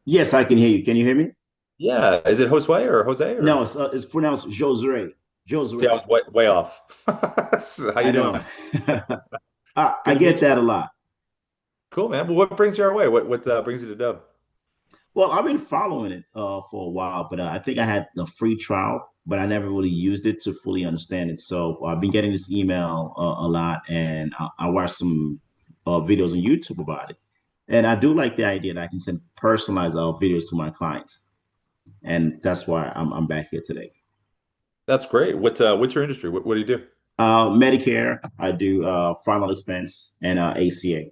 Yes, I can hear you. Can you hear me? Yeah, is it Josue or Jose No, or? it's pronounced Josue. See, I Josue. was way off. So, how you I know. doing? I Good to get meet you. that a lot. Cool, man. Well, what brings you our way? What brings you to Dub? Well, I've been following it for a while, but I think I had the free trial, but I never really used it to fully understand it. So I've been getting this email a lot, and I watched some videos on YouTube about it. And I do like the idea that I can send personalized videos to my clients, and that's why I'm back here today. That's great. What's your industry? What do you do? Medicare, I do final expense and ACA.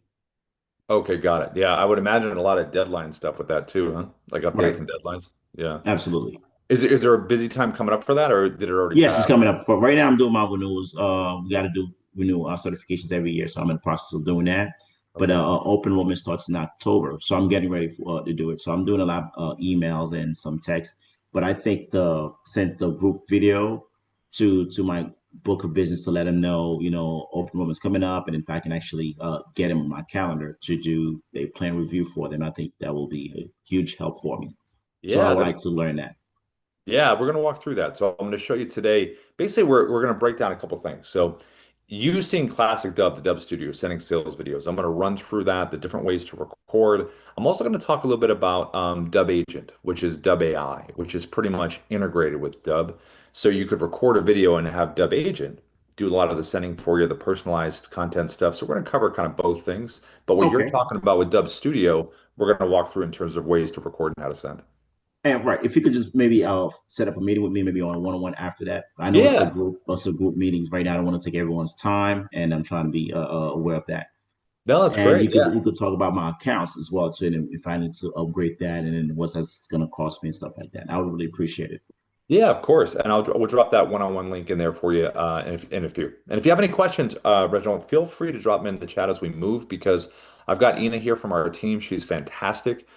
Okay, got it. Yeah, I would imagine a lot of deadline stuff with that too, huh? Like Right. updates and deadlines. Yeah. Absolutely. Is there a busy time coming up for that, or did it already Yes, it's pass? coming up. But right now, I'm doing my renewals. We got to do renew our certifications every year, so I'm in the process of doing that. But Okay. open enrollment starts in October, so I'm getting ready to do it. So I'm doing a lot of emails and some text. But I think the sent the group video to my book of business to let them know, open enrollment's coming up, and if I can actually get them on my calendar to do a plan review for them, I think that will be a huge help for me. So I Yeah, would that'd like to learn that. Yeah, we're going to walk through that. So I'm going to show you today. Basically, we're going to break down a couple things. So using Classic Dub, the Dub Studio, sending sales videos. I'm going to run through that, the different ways to record. I'm also going to talk a little bit about Dub Agent, which is Dub AI, which is pretty much integrated with Dub. So you could record a video and have Dub Agent do a lot of the sending for you, the personalized content stuff. So we're going to cover kind of both things. But what you're Okay. talking about with Dub Studio, we're going to walk through in terms of ways to record and how to send. And right, if you could just maybe set up a meeting with me, maybe on a one-on-one after that. I know Yeah. it's a group meetings right now. I don't want to take everyone's time, and I'm trying to be aware of that. No, that's And great. you could talk about my accounts as well too, and if I need to upgrade that, and then what's that's going to cost me and stuff like that. I would really appreciate it. Yeah, of course. And we'll drop that one-on-one link in there for you in a few. And if you have any questions, Reginald, feel free to drop them in the chat as we move because I've got Ina here from our team. She's fantastic.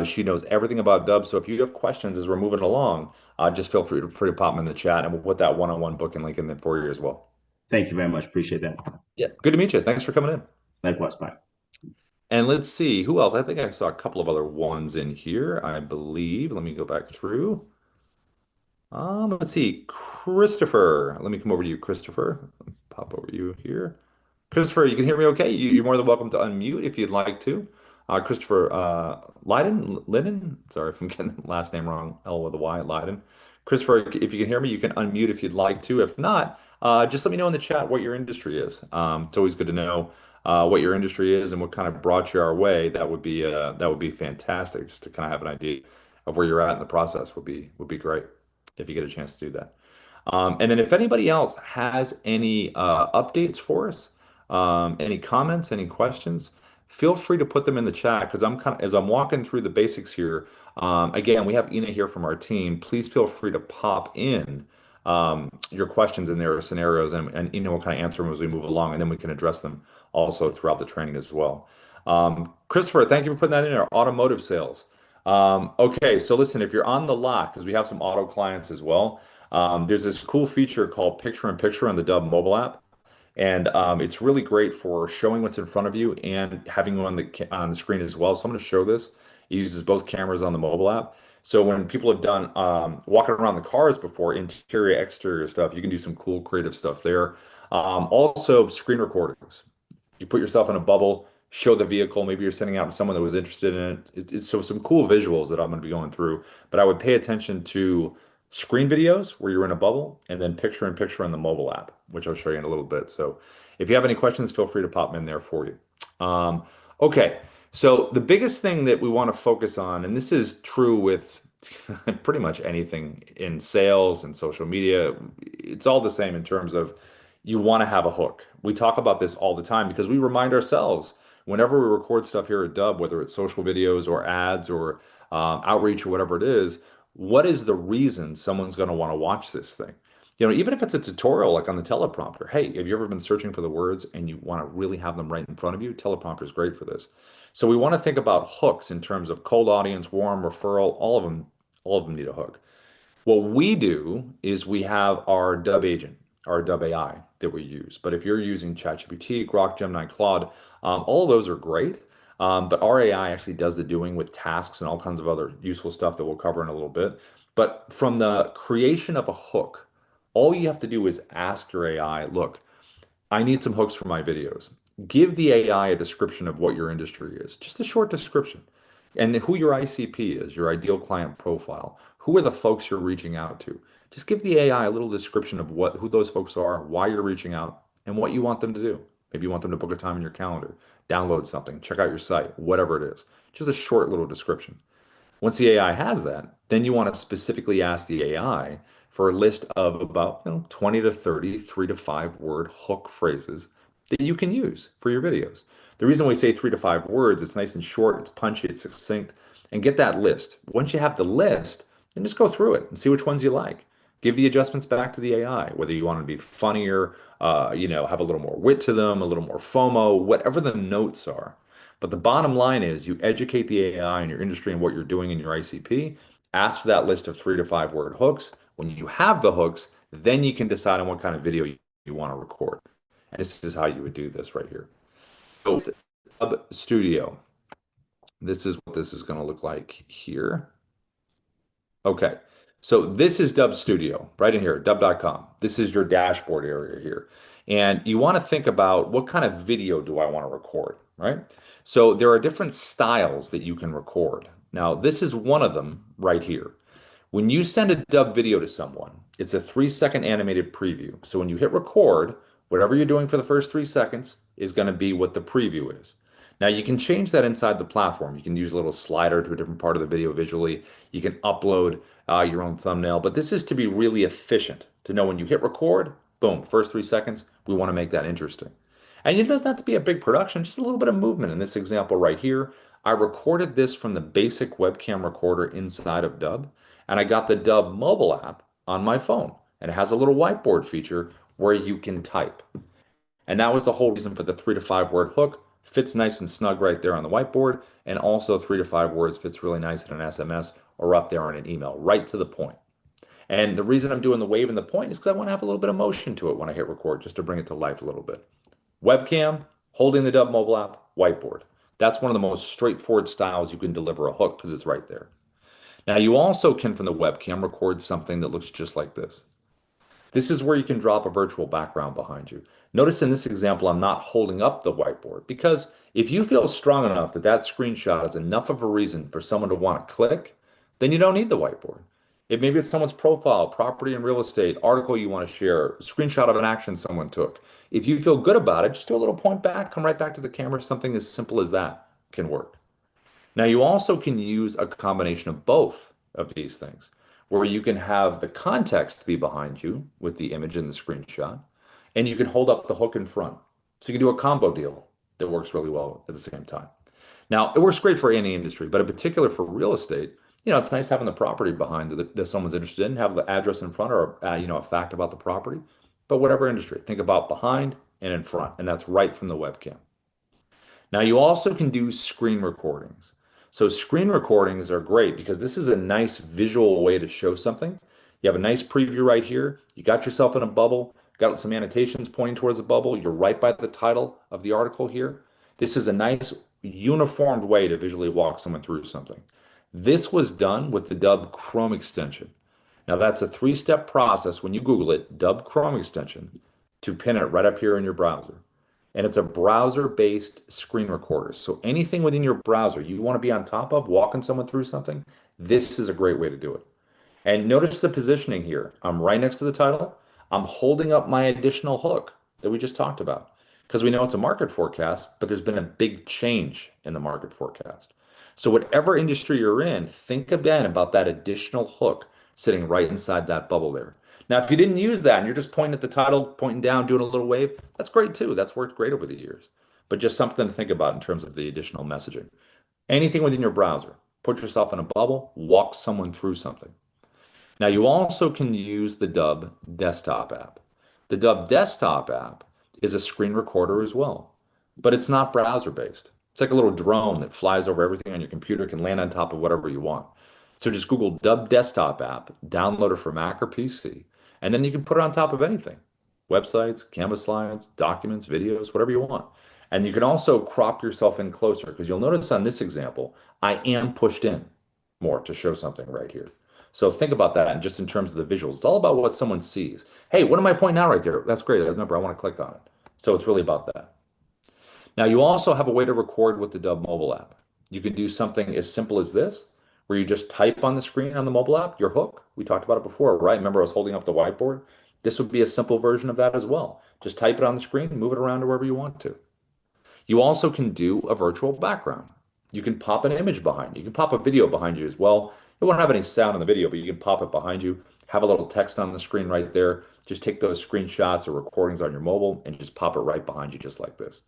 She knows everything about Dub. So if you have questions as we're moving along, just feel free to pop them in the chat and we'll put that one-on-one booking link in there for you as well. Thank you very much. Appreciate that. Yeah, good to meet you. Thanks for coming in. Likewise. Bye. And let's see who else. I think I saw a couple of other ones in here, I believe. Let me go back through. Let's see, Christopher. Let me come over to you, Christopher. Pop over you here. Christopher, you can hear me okay? You're more than welcome to unmute if you'd like to. Christopher Lydon. Sorry if I'm getting the last name wrong. L with a Y, Lydon. Christopher, if you can hear me, you can unmute if you'd like to. If not, just let me know in the chat what your industry is. It's always good to know what your industry is and what kind of brought you our way. That would be fantastic. Just to kind of have an idea of where you're at in the process would be great if you get a chance to do that. And then if anybody else has any updates for us, any comments, any questions, feel free to put them in the chat because I'm kind of as I'm walking through the basics here. Again, we have Ina here from our team. Please feel free to pop in your questions in there or scenarios, and Ina will kind of answer them as we move along, and then we can address them also throughout the training as well. Christopher, thank you for putting that in there. Automotive sales. Okay, so listen, if you're on the lot, because we have some auto clients as well, there's this cool feature called Picture in Picture on the Dub mobile app. And it's really great for showing what's in front of you and having you on the screen as well. So I'm going to show this. It uses both cameras on the mobile app. So when people have done walking around the cars before, interior, exterior stuff, you can do some cool creative stuff there. Also, screen recordings. You put yourself in a bubble, show the vehicle. Maybe you're sending out to someone that was interested in it. It's so some cool visuals that I'm going to be going through. But I would pay attention to screen videos where you're in a bubble, and then picture in picture on the mobile app, which I'll show you in a little bit. So if you have any questions, feel free to pop them in there for you. Um, okay, so the biggest thing that we want to focus on, and this is true with pretty much anything in sales and social media, it's all the same in terms of you want to have a hook. We talk about this all the time because we remind ourselves whenever we record stuff here at Dub, whether it's social videos or ads or outreach or whatever it is, what is the reason someone's going to want to watch this thing? You know, even if it's a tutorial like on the teleprompter. Hey, have you ever been searching for the words and you want to really have them right in front of you? Teleprompter is great for this. So we want to think about hooks in terms of cold audience, warm, referral, all of them need a hook. What we do is we have our Dub agent, our Dub AI that we use. But if you're using ChatGPT, Grok, Gemini, Claude, all of those are great. But our AI actually does the doing with tasks and all kinds of other useful stuff that we'll cover in a little bit. But from the creation of a hook, all you have to do is ask your AI, look, I need some hooks for my videos. Give the AI a description of what your industry is, just a short description, and who your ICP is, your ideal client profile. Who are the folks you're reaching out to? Just give the AI a little description of who those folks are, why you're reaching out, and what you want them to do. Maybe you want them to book a time in your calendar, download something, check out your site, whatever it is. Just a short little description. Once the AI has that, then you want to specifically ask the AI for a list of about, 20 to 30, 3 to 5 word hook phrases that you can use for your videos. The reason we say 3 to 5 words, it's nice and short, it's punchy, it's succinct, and get that list. Once you have the list, then just go through it and see which ones you like. Give the adjustments back to the AI, whether you want to be funnier, have a little more wit to them, a little more FOMO, whatever the notes are. But the bottom line is you educate the AI in your industry and what you're doing in your ICP. Ask for that list of 3 to 5 word hooks. When you have the hooks, then you can decide on what kind of video you want to record. And this is how you would do this right here. So Dubb Studio. This is what this is going to look like here. Okay. So this is Dubb Studio right in here, dubb.com. This is your dashboard area here. And you want to think about what kind of video do I want to record, right? So there are different styles that you can record. Now, this is one of them right here. When you send a dub video to someone, it's a 3 second animated preview. So when you hit record, whatever you're doing for the first 3 seconds is going to be what the preview is. Now you can change that inside the platform. You can use a little slider to a different part of the video visually. You can upload your own thumbnail, but this is to be really efficient, to know when you hit record, boom, first 3 seconds, we want to make that interesting. And it doesn't have to be a big production, just a little bit of movement. In this example right here, I recorded this from the basic webcam recorder inside of Dubb, and I got the Dubb mobile app on my phone. And it has a little whiteboard feature where you can type. And that was the whole reason for the 3 to 5 word hook. Fits nice and snug right there on the whiteboard. And also 3 to 5 words fits really nice in an SMS or up there on an email, right to the point. And the reason I'm doing the wave and the point is because I want to have a little bit of motion to it when I hit record, just to bring it to life a little bit. Webcam, holding the Dubb mobile app, whiteboard. That's one of the most straightforward styles you can deliver a hook because it's right there. Now you also can, from the webcam, record something that looks just like this. This is where you can drop a virtual background behind you. Notice in this example, I'm not holding up the whiteboard because if you feel strong enough that that screenshot is enough of a reason for someone to want to click, then you don't need the whiteboard. If maybe it's someone's profile, property and real estate, article you want to share, screenshot of an action someone took. If you feel good about it, just do a little point back, come right back to the camera. Something as simple as that can work. Now, you also can use a combination of both of these things, where you can have the context be behind you with the image and the screenshot, and you can hold up the hook in front. So you can do a combo deal that works really well at the same time. Now, it works great for any industry, but in particular for real estate, it's nice having the property behind that someone's interested in, have the address in front or, a fact about the property. But whatever industry, think about behind and in front, and that's right from the webcam. Now, you also can do screen recordings. So screen recordings are great because this is a nice visual way to show something. You have a nice preview right here. You got yourself in a bubble, got some annotations pointing towards the bubble. You're right by the title of the article here. This is a nice uniformed way to visually walk someone through something. This was done with the Dubb Chrome extension. Now that's a 3 step process when you Google it, Dubb Chrome extension, to pin it right up here in your browser. And it's a browser-based screen recorder. So anything within your browser you want to be on top of, walking someone through something, this is a great way to do it. And notice the positioning here. I'm right next to the title. I'm holding up my additional hook that we just talked about because we know it's a market forecast, but there's been a big change in the market forecast. So whatever industry you're in, think again about that additional hook sitting right inside that bubble there. Now, if you didn't use that and you're just pointing at the title, pointing down, doing a little wave, that's great too. That's worked great over the years. But just something to think about in terms of the additional messaging. Anything within your browser, put yourself in a bubble, walk someone through something. Now, you also can use the Dubb desktop app. The Dubb desktop app is a screen recorder as well, but it's not browser based. It's like a little drone that flies over everything on your computer, can land on top of whatever you want. So just Google Dubb desktop app, download it for Mac or PC, and then you can put it on top of anything. Websites, Canvas slides, documents, videos, whatever you want. And you can also crop yourself in closer because you'll notice on this example, I am pushed in more to show something right here. So think about that and just in terms of the visuals. It's all about what someone sees. Hey, what am I pointing out right there? That's great. Remember, I want to click on it. So it's really about that. Now, you also have a way to record with the Dubb mobile app. You can do something as simple as this, where you just type on the screen on the mobile app, your hook. We talked about it before, right? Remember, I was holding up the whiteboard? This would be a simple version of that as well. Just type it on the screen, move it around to wherever you want to. You also can do a virtual background. You can pop an image behind you. You can pop a video behind you as well. It won't have any sound in the video, but you can pop it behind you, have a little text on the screen right there. Just take those screenshots or recordings on your mobile and just pop it right behind you just like this.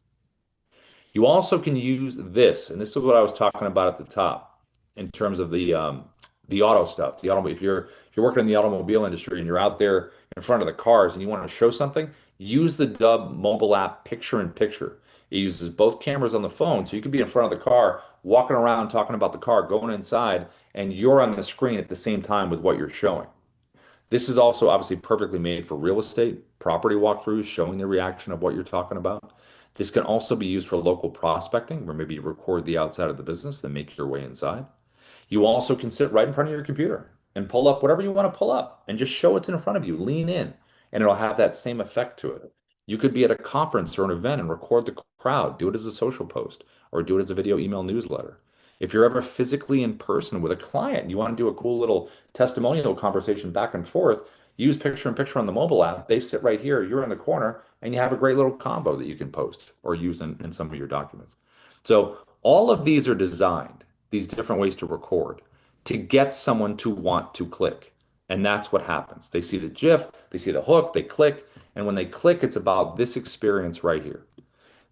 You also can use this, and this is what I was talking about at the top in terms of the auto stuff. The auto, if you're working in the automobile industry and you're out there in front of the cars and you want to show something, use the Dubb mobile app picture in picture. It uses both cameras on the phone, so you could be in front of the car, walking around talking about the car, going inside, and you're on the screen at the same time with what you're showing. This is also obviously perfectly made for real estate, property walkthroughs, showing the reaction of what you're talking about. This can also be used for local prospecting, where maybe you record the outside of the business, then make your way inside. You also can sit right in front of your computer and pull up whatever you want to pull up and just show what's in front of you. Lean in, and it'll have that same effect to it. You could be at a conference or an event and record the crowd, do it as a social post, or do it as a video email newsletter. If you're ever physically in person with a client, you want to do a cool little testimonial conversation back and forth, use picture in picture on the mobile app. They sit right here, you're in the corner, and you have a great little combo that you can post or use in some of your documents. So all of these are designed, these different ways to record, to get someone to want to click. And that's what happens. They see the GIF, they see the hook, they click. And when they click, it's about this experience right here.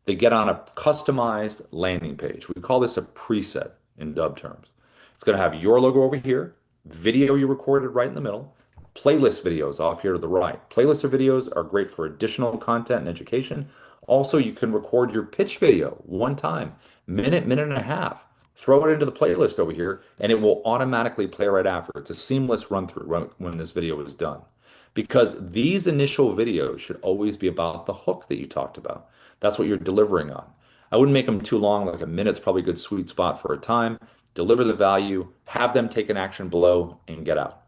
They get on a customized landing page. We call this a preset in Dubb terms. It's going to have your logo over here, video you recorded right in the middle, playlist videos off here to the right. Playlists or videos are great for additional content and education. Also, you can record your pitch video one time, minute, minute and a half. Throw it into the playlist over here, and it will automatically play right after. It's a seamless run through when this video is done. Because these initial videos should always be about the hook that you talked about. That's what you're delivering on. I wouldn't make them too long, like a minute's probably a good sweet spot for a time. Deliver the value, have them take an action below, and get out.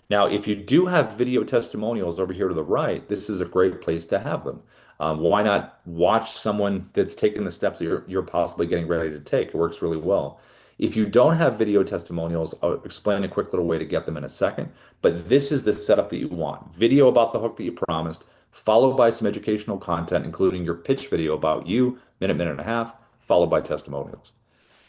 Now, if you do have video testimonials over here to the right, this is a great place to have them. Why not watch someone that's taking the steps that you're possibly getting ready to take? It works really well. If you don't have video testimonials, I'll explain a quick little way to get them in a second. But this is the setup that you want. Video about the hook that you promised, followed by some educational content, including your pitch video about you, minute, minute and a half, followed by testimonials.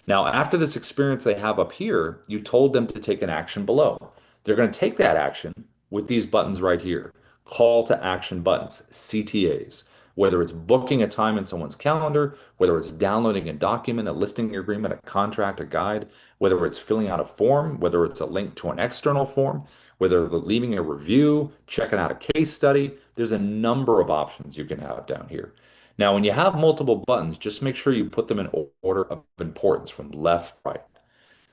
Now, after this experience they have up here, you told them to take an action below. They're going to take that action with these buttons right here, call to action buttons, CTAs. Whether it's booking a time in someone's calendar, whether it's downloading a document, a listing agreement, a contract, a guide, whether it's filling out a form, whether it's a link to an external form, whether they're leaving a review, checking out a case study, there's a number of options you can have down here. Now, when you have multiple buttons, just make sure you put them in order of importance from left to right.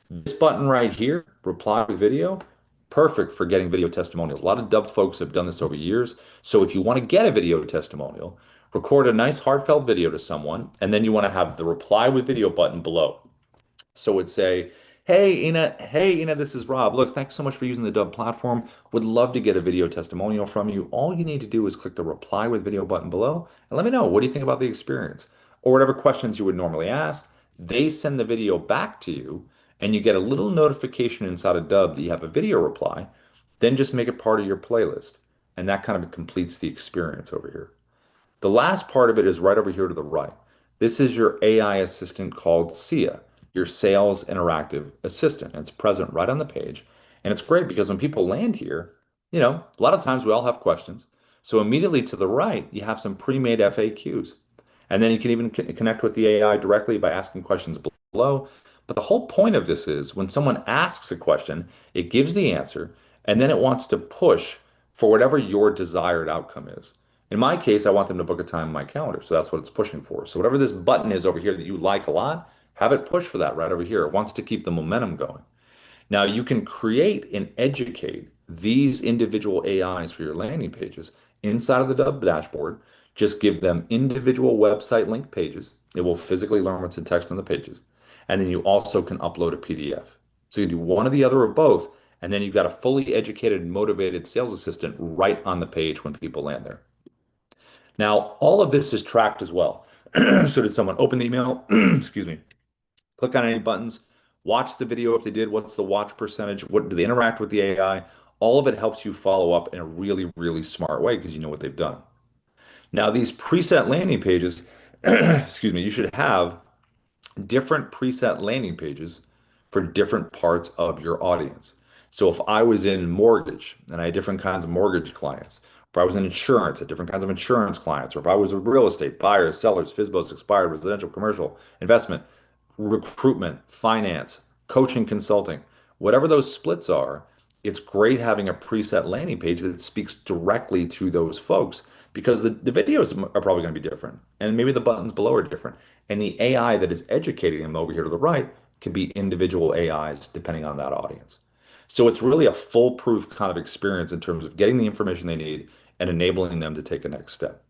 This button right here, reply with video, perfect for getting video testimonials. A lot of Dubb folks have done this over years. So if you want to get a video testimonial, record a nice heartfelt video to someone, and then you want to have the reply with video button below. So it'd say, hey, Ina, this is Rob. Look, thanks so much for using the Dubb platform. Would love to get a video testimonial from you. All you need to do is click the reply with video button below and let me know, what do you think about the experience? Or whatever questions you would normally ask. They send the video back to you and you get a little notification inside of Dubb that you have a video reply. Then just make it part of your playlist. And that kind of completes the experience over here. The last part of it is right over here to the right. This is your AI assistant called Sia, your sales interactive assistant. And it's present right on the page. And it's great because when people land here, a lot of times we all have questions. So immediately to the right, you have some pre-made FAQs. And then you can even connect with the AI directly by asking questions below. But the whole point of this is when someone asks a question, it gives the answer, and then it wants to push for whatever your desired outcome is. In my case, I want them to book a time in my calendar. So that's what it's pushing for. So whatever this button is over here that you like a lot, have it push for that right over here. It wants to keep the momentum going. Now you can create and educate these individual AIs for your landing pages inside of the Dubb dashboard. Just give them individual website link pages. It will physically learn what's in text on the pages. And then you also can upload a PDF. So you do one or the other or both, and then you've got a fully educated and motivated sales assistant right on the page when people land there. Now, all of this is tracked as well. So did someone open the email? Excuse me. Click on any buttons, watch the video if they did, what's the watch percentage, what do they interact with the AI? All of it helps you follow up in a really, really smart way because you know what they've done. Now, these preset landing pages, excuse me, you should have different preset landing pages for different parts of your audience. So if I was in mortgage and I had different kinds of mortgage clients, if I was in insurance, I had different kinds of insurance clients, or if I was with real estate, buyers, sellers, FISBOs, expired, residential, commercial, investment, recruitment, finance, coaching, consulting, whatever those splits are, it's great having a preset landing page that speaks directly to those folks because the videos are probably going to be different. And maybe the buttons below are different. And the AI that is educating them over here to the right can be individual AIs depending on that audience. So it's really a foolproof kind of experience in terms of getting the information they need and enabling them to take a next step.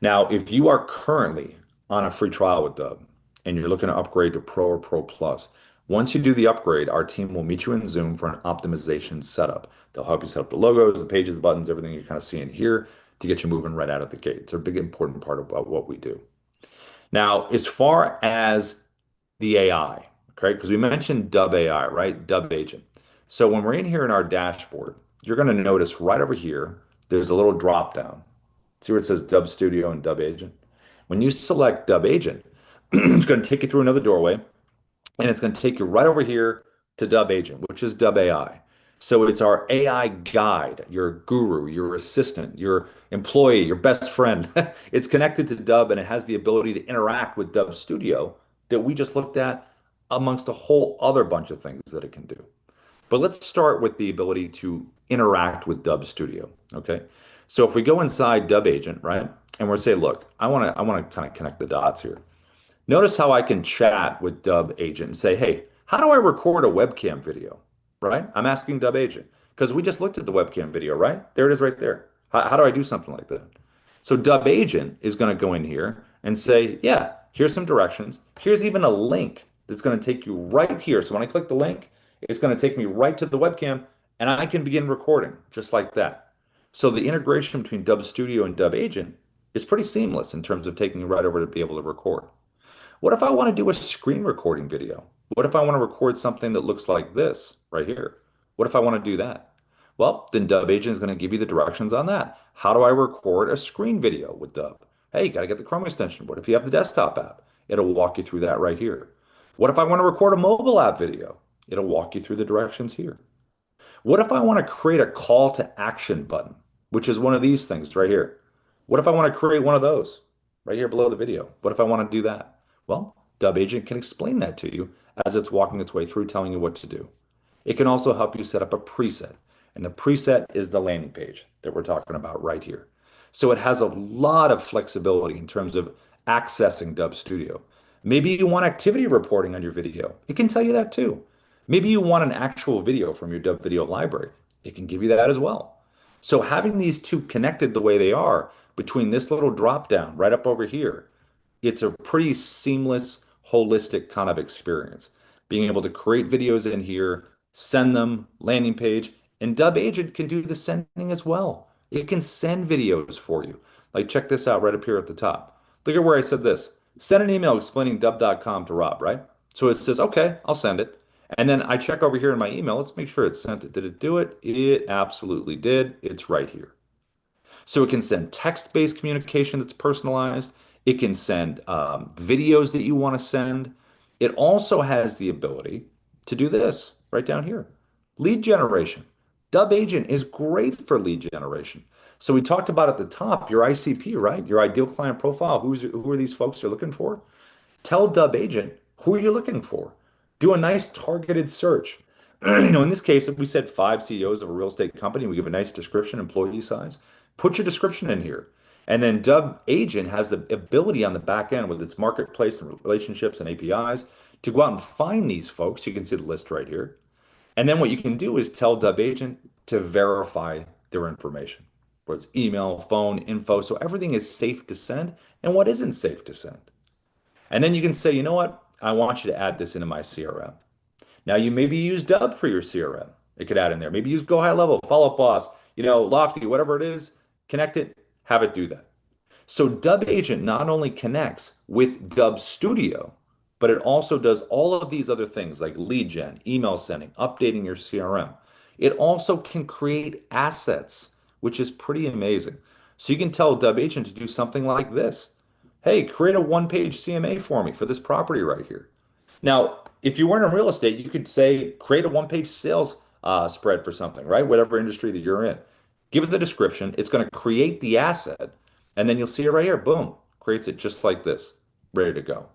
Now, if you are currently on a free trial with Dubb and you're looking to upgrade to Pro or Pro Plus, once you do the upgrade, our team will meet you in Zoom for an optimization setup. They'll help you set up the logos, the pages, the buttons, everything you're kind of seeing here to get you moving right out of the gate. It's a big, important part about what we do. Now, as far as the AI, okay, because we mentioned Dubb AI, right? Dubb Agent. So when we're in here in our dashboard, you're going to notice right over here, there's a little drop down. See where it says Dubb Studio and Dubb Agent? When you select Dubb Agent, it's going to take you through another doorway and it's going to take you right over here to Dubb Agent, which is Dubb AI. So it's our AI guide, your guru, your assistant, your employee, your best friend. It's connected to Dubb and it has the ability to interact with Dubb Studio that we just looked at amongst a whole other bunch of things that it can do. But let's start with the ability to interact with Dubb Studio. Okay. So if we go inside Dubb Agent, right, and we're say, look, I want to kind of connect the dots here. Notice how I can chat with Dubb Agent and say, hey, how do I record a webcam video? Right? I'm asking Dubb Agent because we just looked at the webcam video, right? There it is right there. How do I do something like that? So Dubb Agent is going to go in here and say, yeah, here's some directions. Here's even a link that's going to take you right here. So when I click the link, it's going to take me right to the webcam and I can begin recording just like that. So the integration between Dubb Studio and Dubb Agent is pretty seamless in terms of taking you right over to be able to record. What if I want to do a screen recording video? What if I want to record something that looks like this right here? What if I want to do that? Well, then Dubb Agent is going to give you the directions on that. How do I record a screen video with Dubb? Hey, you got to get the Chrome extension. What if you have the desktop app? It'll walk you through that right here. What if I want to record a mobile app video? It'll walk you through the directions here. What if I want to create a call to action button, which is one of these things right here? What if I want to create one of those right here below the video? What if I want to do that? Well, Dubb Agent can explain that to you as it's walking its way through, telling you what to do. It can also help you set up a preset, and the preset is the landing page that we're talking about right here. So it has a lot of flexibility in terms of accessing Dubb Studio. Maybe you want activity reporting on your video. It can tell you that too. Maybe you want an actual video from your Dubb video library. It can give you that as well. So having these two connected the way they are between this little drop down right up over here, it's a pretty seamless, holistic kind of experience. Being able to create videos in here, send them, landing page, and Dubb Agent can do the sending as well. It can send videos for you. Like check this out right up here at the top. Look at where I said this. Send an email explaining dubb.com to Rob, right? So it says, okay, I'll send it. And then I check over here in my email. Let's make sure it sent it. Did it do it? It absolutely did. It's right here. So it can send text-based communication that's personalized. It can send videos that you want to send. It also has the ability to do this right down here. Lead generation. Dubb Agent is great for lead generation. So we talked about at the top your ICP, right? Your ideal client profile. Who are these folks you're looking for? Tell Dubb Agent who are you looking for. Do a nice targeted search. In this case, if we said five CEOs of a real estate company, we give a nice description, employee size. Put your description in here. And then Dubb Agent has the ability on the back end with its marketplace and relationships and APIs to go out and find these folks. You can see the list right here. And then what you can do is tell Dubb Agent to verify their information, whether it's email, phone, info. So everything is safe to send and what isn't safe to send. And then you can say, you know what? I want you to add this into my CRM. Now you maybe use Dubb for your CRM. It could add in there. Maybe use Go High Level, Follow Up Boss, Lofty, whatever it is, connect it, have it do that. So Dubb Agent not only connects with Dubb Studio, but it also does all of these other things like lead gen, email sending, updating your CRM. It also can create assets, which is pretty amazing. So you can tell Dubb Agent to do something like this. Hey, create a one-page CMA for me for this property right here. Now, if you weren't in real estate, you could say create a one-page sales spread for something, right? Whatever industry that you're in. Give it the description. It's going to create the asset, and then you'll see it right here. Boom, creates it just like this, ready to go.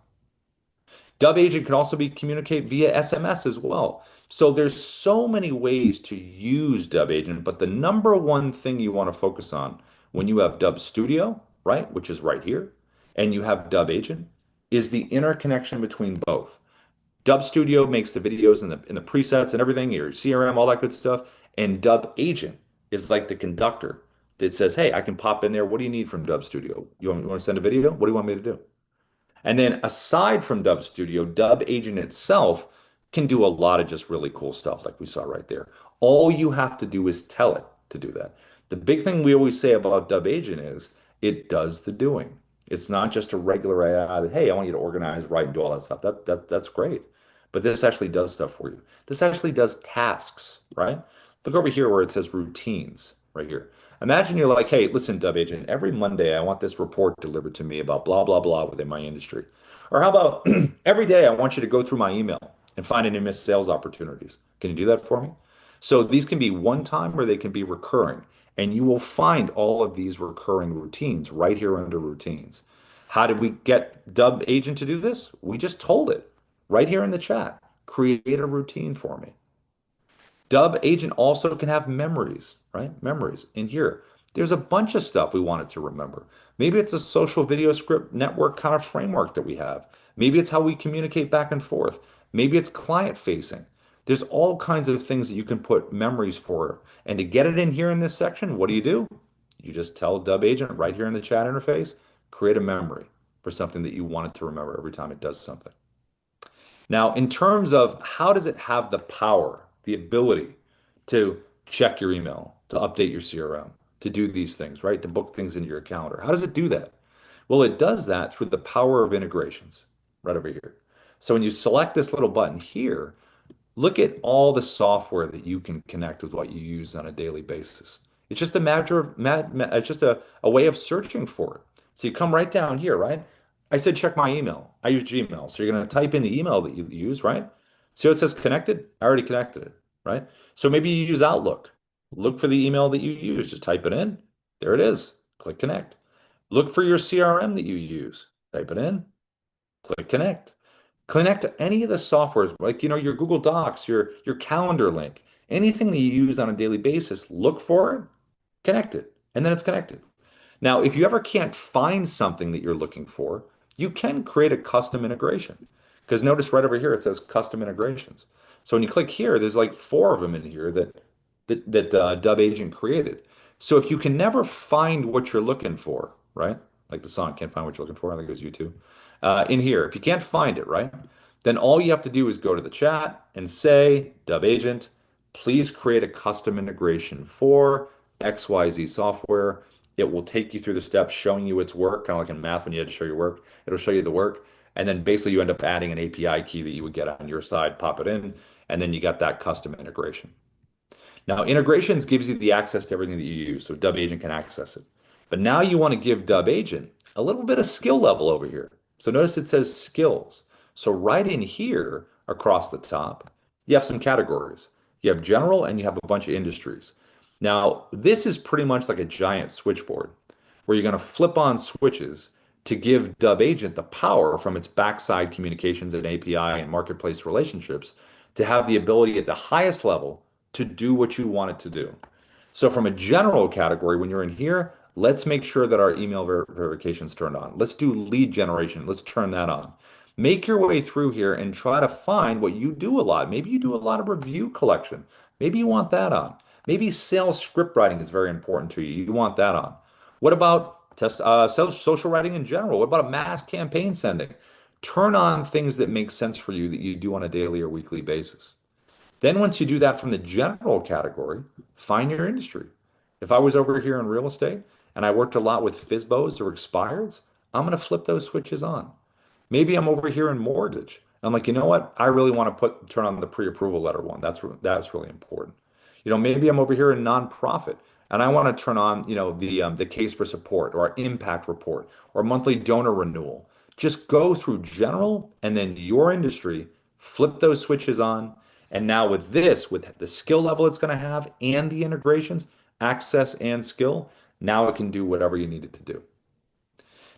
Dubb Agent can also be communicate via SMS as well. So there's so many ways to use Dubb Agent, but the number one thing you want to focus on when you have Dubb Studio, right, which is right here, and you have Dubb Agent, is the interconnection between both. Dubb Studio makes the videos and the presets and everything, your CRM, all that good stuff. And Dubb Agent is like the conductor that says, hey, I can pop in there. What do you need from Dubb Studio? You want to send a video? What do you want me to do? And then aside from Dubb Studio, Dubb Agent itself can do a lot of just really cool stuff like we saw right there. All you have to do is tell it to do that. The big thing we always say about Dubb Agent is it does the doing. It's not just a regular AI that, hey, I want you to organize, write, and do all that stuff. That's great. But this actually does stuff for you. This actually does tasks, right? Look over here where it says routines right here. Imagine you're like, hey, listen, Dubb Agent, every Monday I want this report delivered to me about blah, blah, blah within my industry. Or how about every day I want you to go through my email and find any missed sales opportunities. Can you do that for me? So these can be one time or they can be recurring. And you will find all of these recurring routines right here under routines. How did we get Dubb Agent to do this? We just told it right here in the chat. Create a routine for me. Dubb Agent also can have memories, right? Memories in here. There's a bunch of stuff we wanted to remember. Maybe it's a social video script network kind of framework that we have. Maybe it's how we communicate back and forth. Maybe it's client facing. There's all kinds of things that you can put memories for. And to get it in here in this section, what do? You just tell Dubb Agent right here in the chat interface, create a memory for something that you wanted to remember every time it does something. Now, in terms of how does it have the power, the ability to check your email, to update your CRM, to do these things, right? To book things into your calendar. How does it do that? Well, it does that through the power of integrations right over here. So when you select this little button here, look at all the software that you can connect with what you use on a daily basis. It's just a matter of it's just a way of searching for it. So you come right down here, right? I said check my email. I use Gmail. So you're going to type in the email that you use, right? See what it says connected? I already connected it, right? So maybe you use Outlook. Look for the email that you use. Just type it in. There it is. Click connect. Look for your CRM that you use. Type it in. Click connect. Connect to any of the softwares, like your Google Docs, your calendar link, anything that you use on a daily basis, look for it, connect it, and then it's connected. Now, if you ever can't find something that you're looking for, you can create a custom integration. Because notice right over here it says custom integrations. So when you click here, there's like four of them in here that Dubb Agent created. So if you can never find what you're looking for, right? Like the song "Can't Find What You're Looking For," I think it was U2. In here, if you can't find it, right? Then all you have to do is go to the chat and say, Dubb Agent, please create a custom integration for XYZ software. It will take you through the steps showing you its work, kind of like in math when you had to show your work. It'll show you the work. And then basically you end up adding an API key that you would get on your side, pop it in, and then you got that custom integration. Now, integrations gives you the access to everything that you use, so Dubb Agent can access it. But now you want to give Dubb Agent a little bit of skill level over here. So notice it says skills. So right in here across the top, you have some categories. You have general and you have a bunch of industries. Now, this is pretty much like a giant switchboard where you're going to flip on switches to give Dubb Agent the power from its backside communications and API and marketplace relationships to have the ability at the highest level to do what you want it to do. So from a general category, when you're in here, let's make sure that our email verification is turned on. Let's do lead generation. Let's turn that on. Make your way through here and try to find what you do a lot. Maybe you do a lot of review collection. Maybe you want that on. Maybe sales script writing is very important to you. You want that on. What about social writing in general? What about a mass campaign sending? turn on things that make sense for you that you do on a daily or weekly basis. Then once you do that from the general category, find your industry. If I was over here in real estate and I worked a lot with FISBOs or expireds, I'm going to flip those switches on. Maybe I'm over here in mortgage. I'm like, you know what? I really want to turn on the pre-approval letter one. That's really important. Maybe I'm over here in nonprofit and I want to turn on, the case for support or our impact report or monthly donor renewal. Just go through general and then your industry, flip those switches on. And now with this, with the skill level it's going to have and the integrations, access and skill, now it can do whatever you need it to do.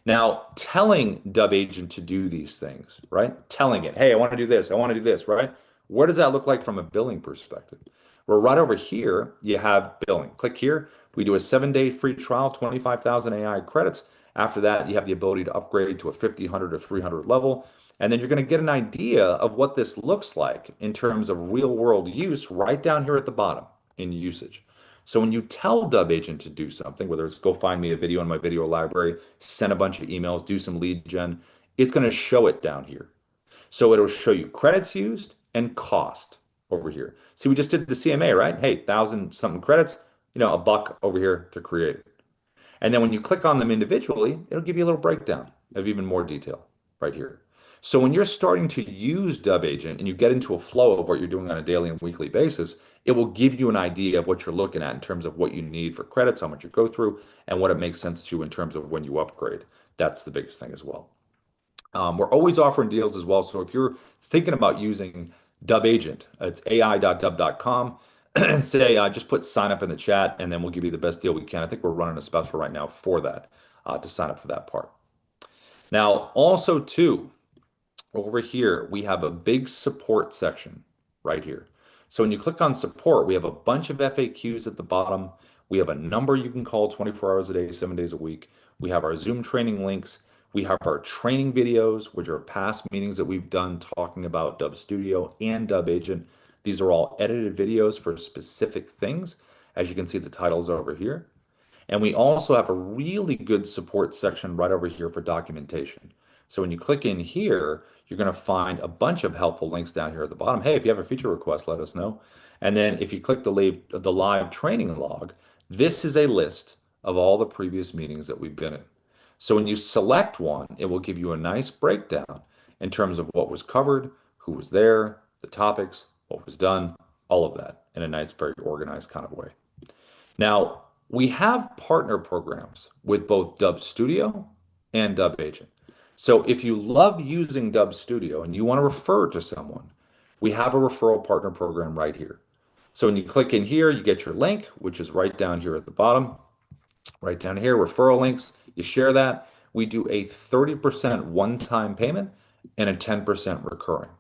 Now, telling Dubb Agent to do these things, right? Telling it, hey, I want to do this, I want to do this, right? What does that look like from a billing perspective? Well, right over here, you have billing. Click here. We do a 7-day free trial, 25,000 AI credits. After that, you have the ability to upgrade to a 50, 100, or 300 level. And then you're going to get an idea of what this looks like in terms of real world use right down here at the bottom in usage. So when you tell Dubb Agent to do something, whether it's go find me a video in my video library, send a bunch of emails, do some lead gen, it's going to show it down here. So it'll show you credits used and cost over here. See, we just did the CMA, right? Hey, 1,000 something credits, a buck over here to create it. And then when you click on them individually, it'll give you a little breakdown of even more detail right here. So when you're starting to use Dubb Agent and you get into a flow of what you're doing on a daily and weekly basis, it will give you an idea of what you're looking at in terms of what you need for credits, how much you go through, and what it makes sense to in terms of when you upgrade. That's the biggest thing as well. We're always offering deals as well. So if you're thinking about using Dubb Agent, it's ai.dubb.com and say, just put sign up in the chat and then we'll give you the best deal we can. I think we're running a special right now for that, to sign up for that part. Now, also too, over here, we have a big support section right here. So when you click on support, we have a bunch of FAQs at the bottom. We have a number you can call 24 hours a day, 7 days a week. We have our Zoom training links. We have our training videos, which are past meetings that we've done talking about Dubb Studio and Dubb Agent. These are all edited videos for specific things. As you can see, the titles over here. And we also have a really good support section right over here for documentation. So when you click in here, you're going to find a bunch of helpful links down here at the bottom. Hey, if you have a feature request, let us know. And then if you click the live training log, this is a list of all the previous meetings that we've been in. So when you select one, it will give you a nice breakdown in terms of what was covered, who was there, the topics, what was done, all of that in a nice, very organized kind of way. Now, we have partner programs with both Dubb Studio and Dubb Agent. So if you love using Dubb Studio and you want to refer to someone, we have a referral partner program right here. So when you click in here, you get your link, which is right down here at the bottom, right down here, referral links. You share that. We do a 30% one-time payment and a 10% recurring.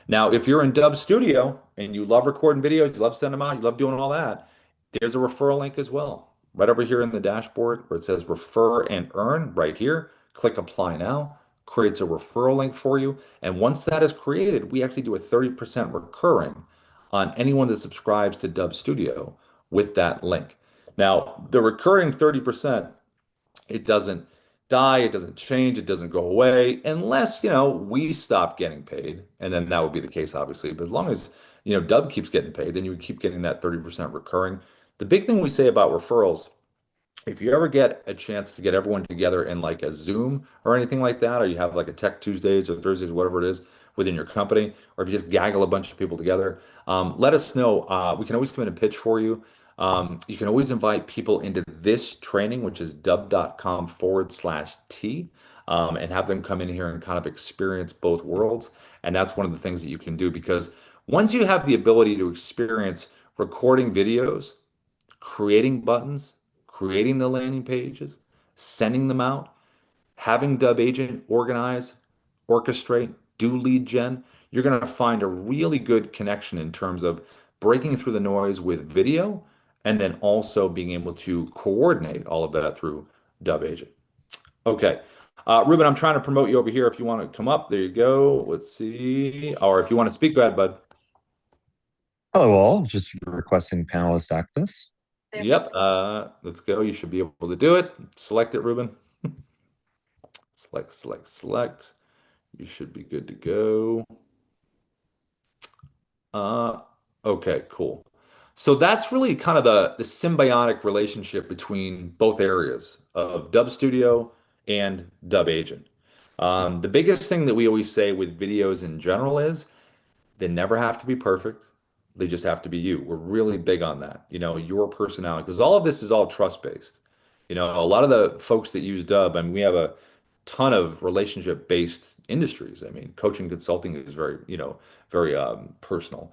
Now, if you're in Dubb Studio and you love recording videos, you love sending them out, you love doing all that, there's a referral link as well. Right over here in the dashboard where it says refer and earn right here, click apply now, creates a referral link for you. And once that is created, we actually do a 30% recurring on anyone that subscribes to Dubb Studio with that link. Now, the recurring 30%, it doesn't die, it doesn't change, it doesn't go away unless, we stop getting paid. And then that would be the case, obviously. But as long as, Dubb keeps getting paid, then you would keep getting that 30% recurring. The big thing we say about referrals, if you ever get a chance to get everyone together in like a Zoom or anything like that, or you have like a Tech Tuesdays or Thursdays, whatever it is within your company, or if you just gaggle a bunch of people together, let us know. We can always come in and pitch for you. You can always invite people into this training, which is dubb.com/T, and have them come in here and kind of experience both worlds. And that's one of the things that you can do because once you have the ability to experience recording videos, creating buttons, creating the landing pages, sending them out, having Dubb Agent organize, orchestrate, do lead gen, you're going to find a really good connection in terms of breaking through the noise with video and then also being able to coordinate all of that through Dubb Agent. Okay. Ruben, I'm trying to promote you over here. If you want to come up, there you go. Let's see. Or if you want to speak, go ahead, bud. Hello, all. Just requesting panelist access. Yep. Let's go. You should be able to do it. Select it, Ruben. Select, select, select. You should be good to go. Uh, okay, cool. So that's really kind of the symbiotic relationship between both areas of Dub Studio and Dub Agent. The biggest thing that we always say with videos in general is they never have to be perfect. They just have to be you. We're really big on that. Your personality, because all of this is all trust based. A lot of the folks that use Dub, I mean, we have a ton of relationship based industries. I mean, coaching consulting is very personal.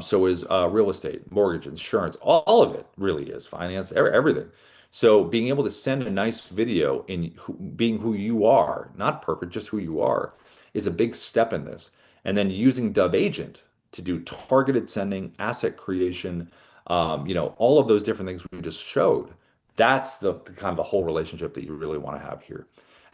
So is real estate, mortgage, insurance, all of it really is finance, everything. So being able to send a nice video in being who you are, not perfect, just who you are, is a big step in this. And then using Dub Agent to do targeted sending, asset creation, all of those different things we just showed. That's the kind of the whole relationship that you really want to have here.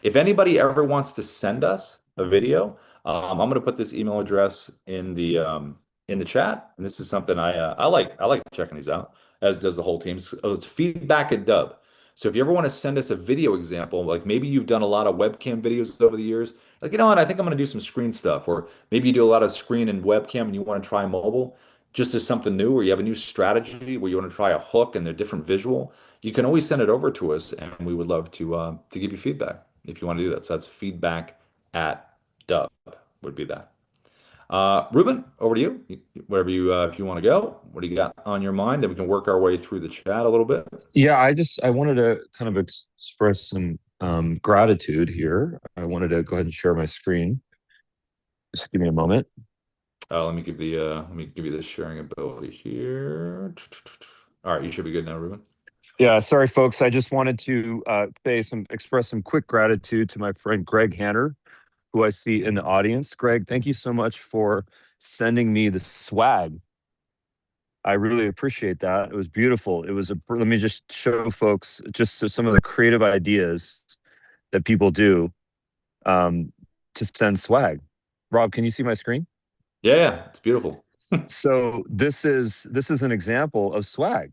If anybody ever wants to send us a video, I'm going to put this email address in the chat, and this is something I like checking these out, as does the whole team. So it's feedback at Dub. So if you ever want to send us a video example, like maybe you've done a lot of webcam videos over the years, like you know what, I think I'm going to do some screen stuff, or maybe you do a lot of screen and webcam and you want to try mobile, just as something new, or you have a new strategy where you want to try a hook and they're different visual, you can always send it over to us, and we would love to give you feedback if you want to do that. So that's feedback at Dub would be that. Ruben, over to you. Wherever you if you want to go, what do you got on your mind? And we can work our way through the chat a little bit. Yeah, I wanted to kind of express some gratitude here. I wanted to go ahead and share my screen. Just give me a moment. Let me give you the sharing ability here. All right, you should be good now, Ruben. Yeah, sorry, folks. I just wanted to express some quick gratitude to my friend Greg Hanner, who I see in the audience. Greg, thank you so much for sending me the swag. I really appreciate that. It was beautiful. Let me just show folks just some of the creative ideas that people do um, to send swag. Rob, can you see my screen? Yeah, yeah, it's beautiful. So this is an example of swag,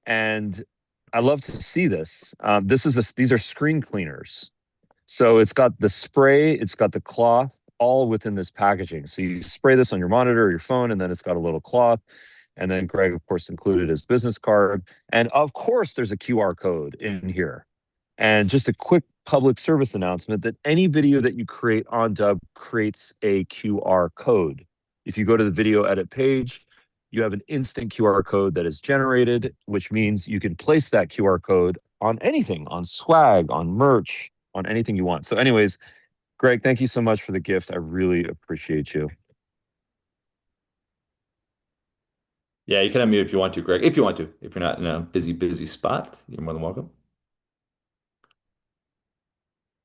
and I love to see this. These are screen cleaners. So it's got the spray, it's got the cloth, all within this packaging. So you spray this on your monitor or your phone, and then it's got a little cloth. And then Greg, of course, included his business card. And of course, there's a QR code in here. And just a quick public service announcement that any video that you create on Dub creates a QR code. If you go to the video edit page, you have an instant QR code that is generated, which means you can place that QR code on anything, on swag, on merch, on anything you want. So anyways, Greg, thank you so much for the gift. I really appreciate you. Yeah, you can unmute if you want to, Greg. If you want to. If you're not in a busy spot, you're more than welcome.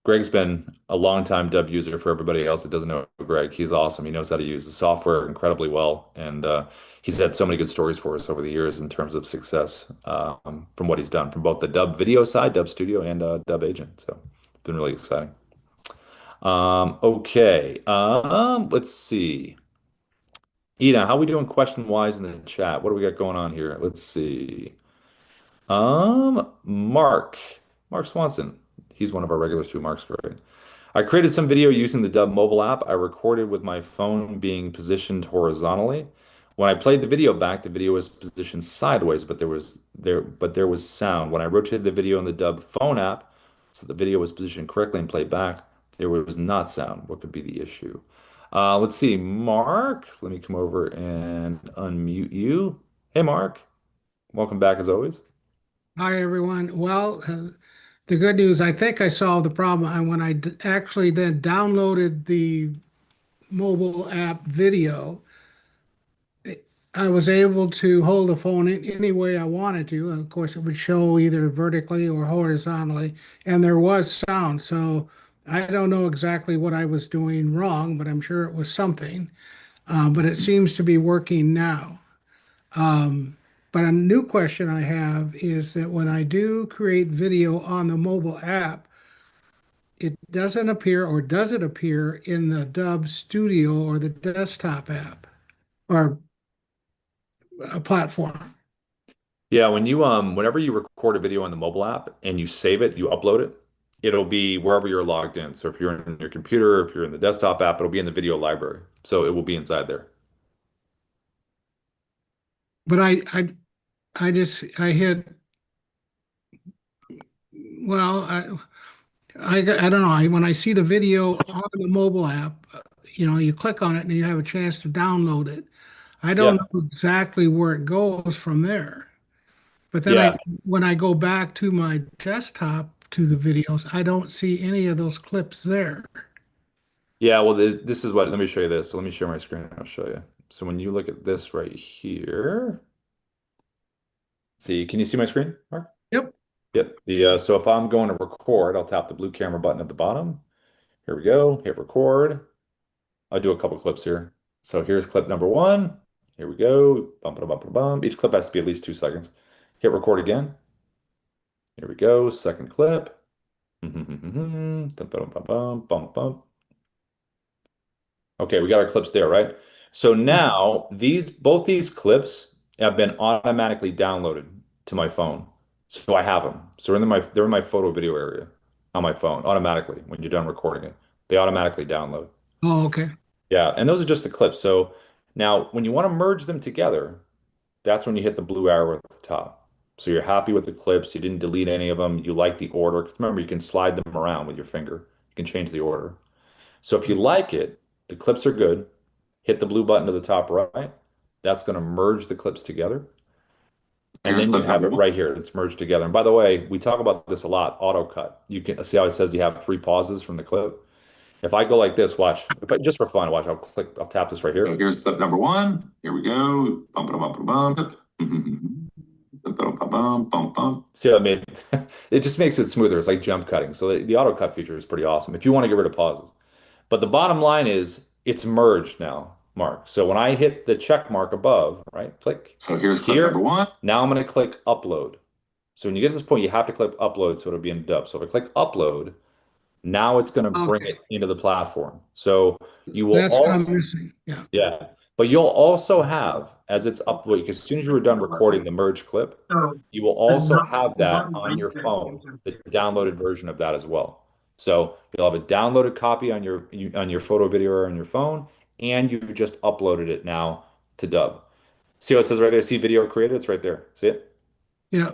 Greg's been a longtime Dub user for everybody else that doesn't know Greg. He's awesome. He knows how to use the software incredibly well. And he's had so many good stories for us over the years in terms of success from what he's done from both the Dub video side, Dub Studio, and Dub Agent. So it's been really exciting. Okay. Let's see. Ina, how we doing question-wise in the chat? What do we got going on here? Let's see. Mark Swanson. He's one of our regulars too. Mark's great. I created some video using the Dub mobile app. I recorded with my phone being positioned horizontally. When I played the video back, the video was positioned sideways, but there was sound. When I rotated the video in the Dub phone app, so the video was positioned correctly and played back, there was not sound. What could be the issue? Let's see, Mark. Let me come over and unmute you. Hey, Mark. Welcome back as always. Hi, everyone. Well, the good news, I think I solved the problem. And when I actually then downloaded the mobile app video, I was able to hold the phone in any way I wanted to. And of course, it would show either vertically or horizontally, and there was sound. So I don't know exactly what I was doing wrong, but I'm sure it was something. But it seems to be working now. But a new question I have is that when I do create video on the mobile app, it doesn't appear, or does it appear in the Dub Studio or the desktop app or a platform? Yeah, whenever you record a video on the mobile app and you save it, you upload it, it'll be wherever you're logged in. So if you're in your computer, if you're in the desktop app, it'll be in the video library. So it will be inside there. But I hit, well, I don't know. When I see the video on the mobile app, you click on it and you have a chance to download it. I don't Yeah. know exactly where it goes from there. But then Yeah. when I go back to my desktop to the videos, I don't see any of those clips there. Yeah. Well, this is what, let me show you this. So let me share my screen and I'll show you. So when you look at this right here, see, can you see my screen, Mark? Yep. Yep. So if I'm going to record, I'll tap the blue camera button at the bottom. Here we go. Hit record. I'll do a couple clips here. So here's clip number one. Here we go. Bump, bump, bump, bump. Each clip has to be at least 2 seconds. Hit record again. Here we go. Second clip. Bum, bum, bum, bum, bum, bum. Okay, we got our clips there, right? So now both these clips have been automatically downloaded to my phone. So I have them. So they're in my photo video area on my phone automatically when you're done recording it. They automatically download. Oh, okay. Yeah, and those are just the clips. So now when you want to merge them together, that's when you hit the blue arrow at the top. So you're happy with the clips, you didn't delete any of them, you like the order. 'Cause remember, you can slide them around with your finger. You can change the order. So if you like it, the clips are good, hit the blue button to the top right. That's going to merge the clips together. And then you have it right here. It's merged together. And by the way, we talk about this a lot, auto cut. You can see how it says you have 3 pauses from the clip. If I go like this, watch, just for fun, watch, I'll tap this right here. So here's clip number one. Here we go. Bump, bump, bump, bump. Bump, bump, bump. See how I made it just makes it smoother. It's like jump cutting. So the auto cut feature is pretty awesome if you want to get rid of pauses. But the bottom line is it's merged now, Mark. So when I hit the check mark above, right, click. So here's clip number one. Now I'm going to click upload. So when you get to this point, you have to click upload so it'll be in dub. So if I click upload, now it's going to bring Okay. it into the platform. So you will That's what I'm all, missing. Yeah. yeah, but you'll also have, as it's uploaded, as soon as you were done recording the merge clip, you will also have that on your phone, the downloaded version of that as well. So you'll have a downloaded copy on your photo video or on your phone, and you've just uploaded it now to Dubb. See what it says right there? See video created? It's right there. See it? Yeah.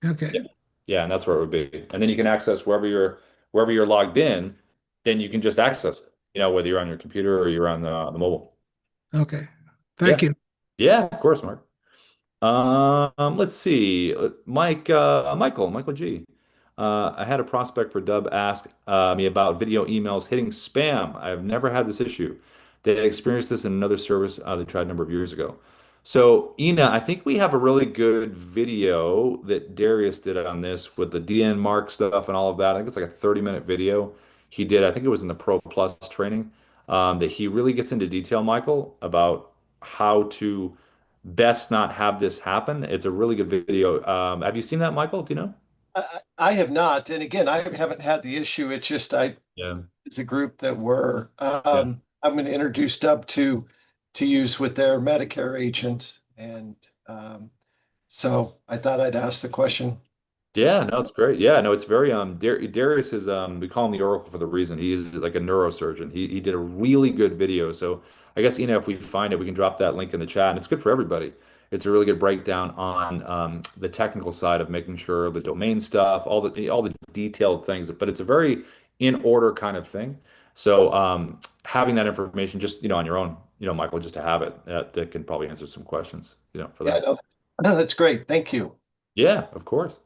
Okay. Yeah. Yeah, and that's where it would be. And then you can access wherever you're logged in, then you can just access it, whether you're on your computer or you're on the mobile. Okay. Yeah. Thank you. Yeah, of course, Mark. Let's see. Michael G. I had a prospect for Dubb ask me about video emails hitting spam. I've never had this issue. They experienced this in another service they tried a number of years ago. So, Ina, I think we have a really good video that Darius did on this with the DN Mark stuff and all of that. I think it's like a 30-minute video he did. I think it was in the Pro Plus training that he really gets into detail, Michael, about how to best not have this happen. It's a really good video. Have you seen that, Michael? Do you know? I have not. And again, I haven't had the issue. It's just Yeah. it's a group that we're Yeah. I'm going to introduce Dubb to use with their Medicare agent. And so I thought I'd ask the question. Yeah, no, it's great. Yeah, no, it's very Darius is we call him the Oracle for the reason. He is like a neurosurgeon. He did a really good video. So I guess if we find it, we can drop that link in the chat. And it's good for everybody. It's a really good breakdown on the technical side of making sure the domain stuff, all the detailed things. But it's a very in order kind of thing. So having that information just on your own, Michael, just to have it that can probably answer some questions, for Yeah, that. no, that's great. Thank you. Yeah, of course.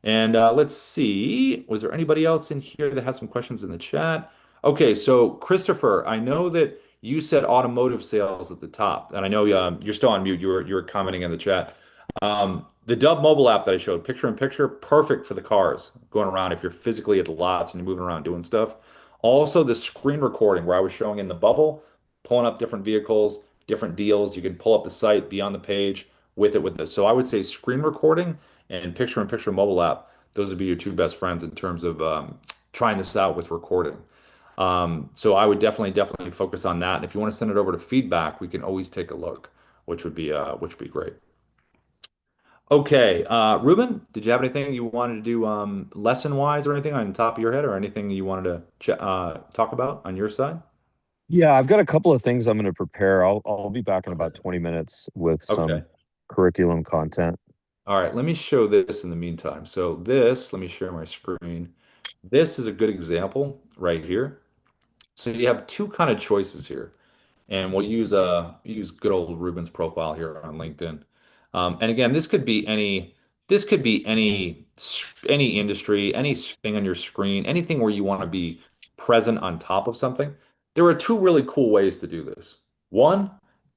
And let's see, was there anybody else in here that had some questions in the chat? Okay, so Christopher, I know that you said automotive sales at the top, and I know you're still on mute. You were commenting in the chat. The Dubb mobile app that I showed, picture in picture, perfect for the cars going around if you're physically at the lots and you're moving around doing stuff. Also, the screen recording where I was showing in the bubble, pulling up different vehicles, different deals. You can pull up the site, be on the page with it. So I would say screen recording and picture-in-picture mobile app, those would be your two best friends in terms of trying this out with recording. So I would definitely focus on that. And if you want to send it over to feedback, we can always take a look, which would be great. Okay, Ruben, did you have anything you wanted to do lesson-wise or anything on top of your head or anything you wanted to talk about on your side? Yeah, I've got a couple of things I'm going to prepare. I'll be back in about Okay. 20 minutes with Okay. some curriculum content. All right, let me show this in the meantime. So this, let me share my screen. This is a good example right here. So you have two kind of choices here. And we'll use good old Ruben's profile here on LinkedIn. And again, this could be any industry, anything on your screen, anything where you want to be present on top of something. There are two really cool ways to do this. One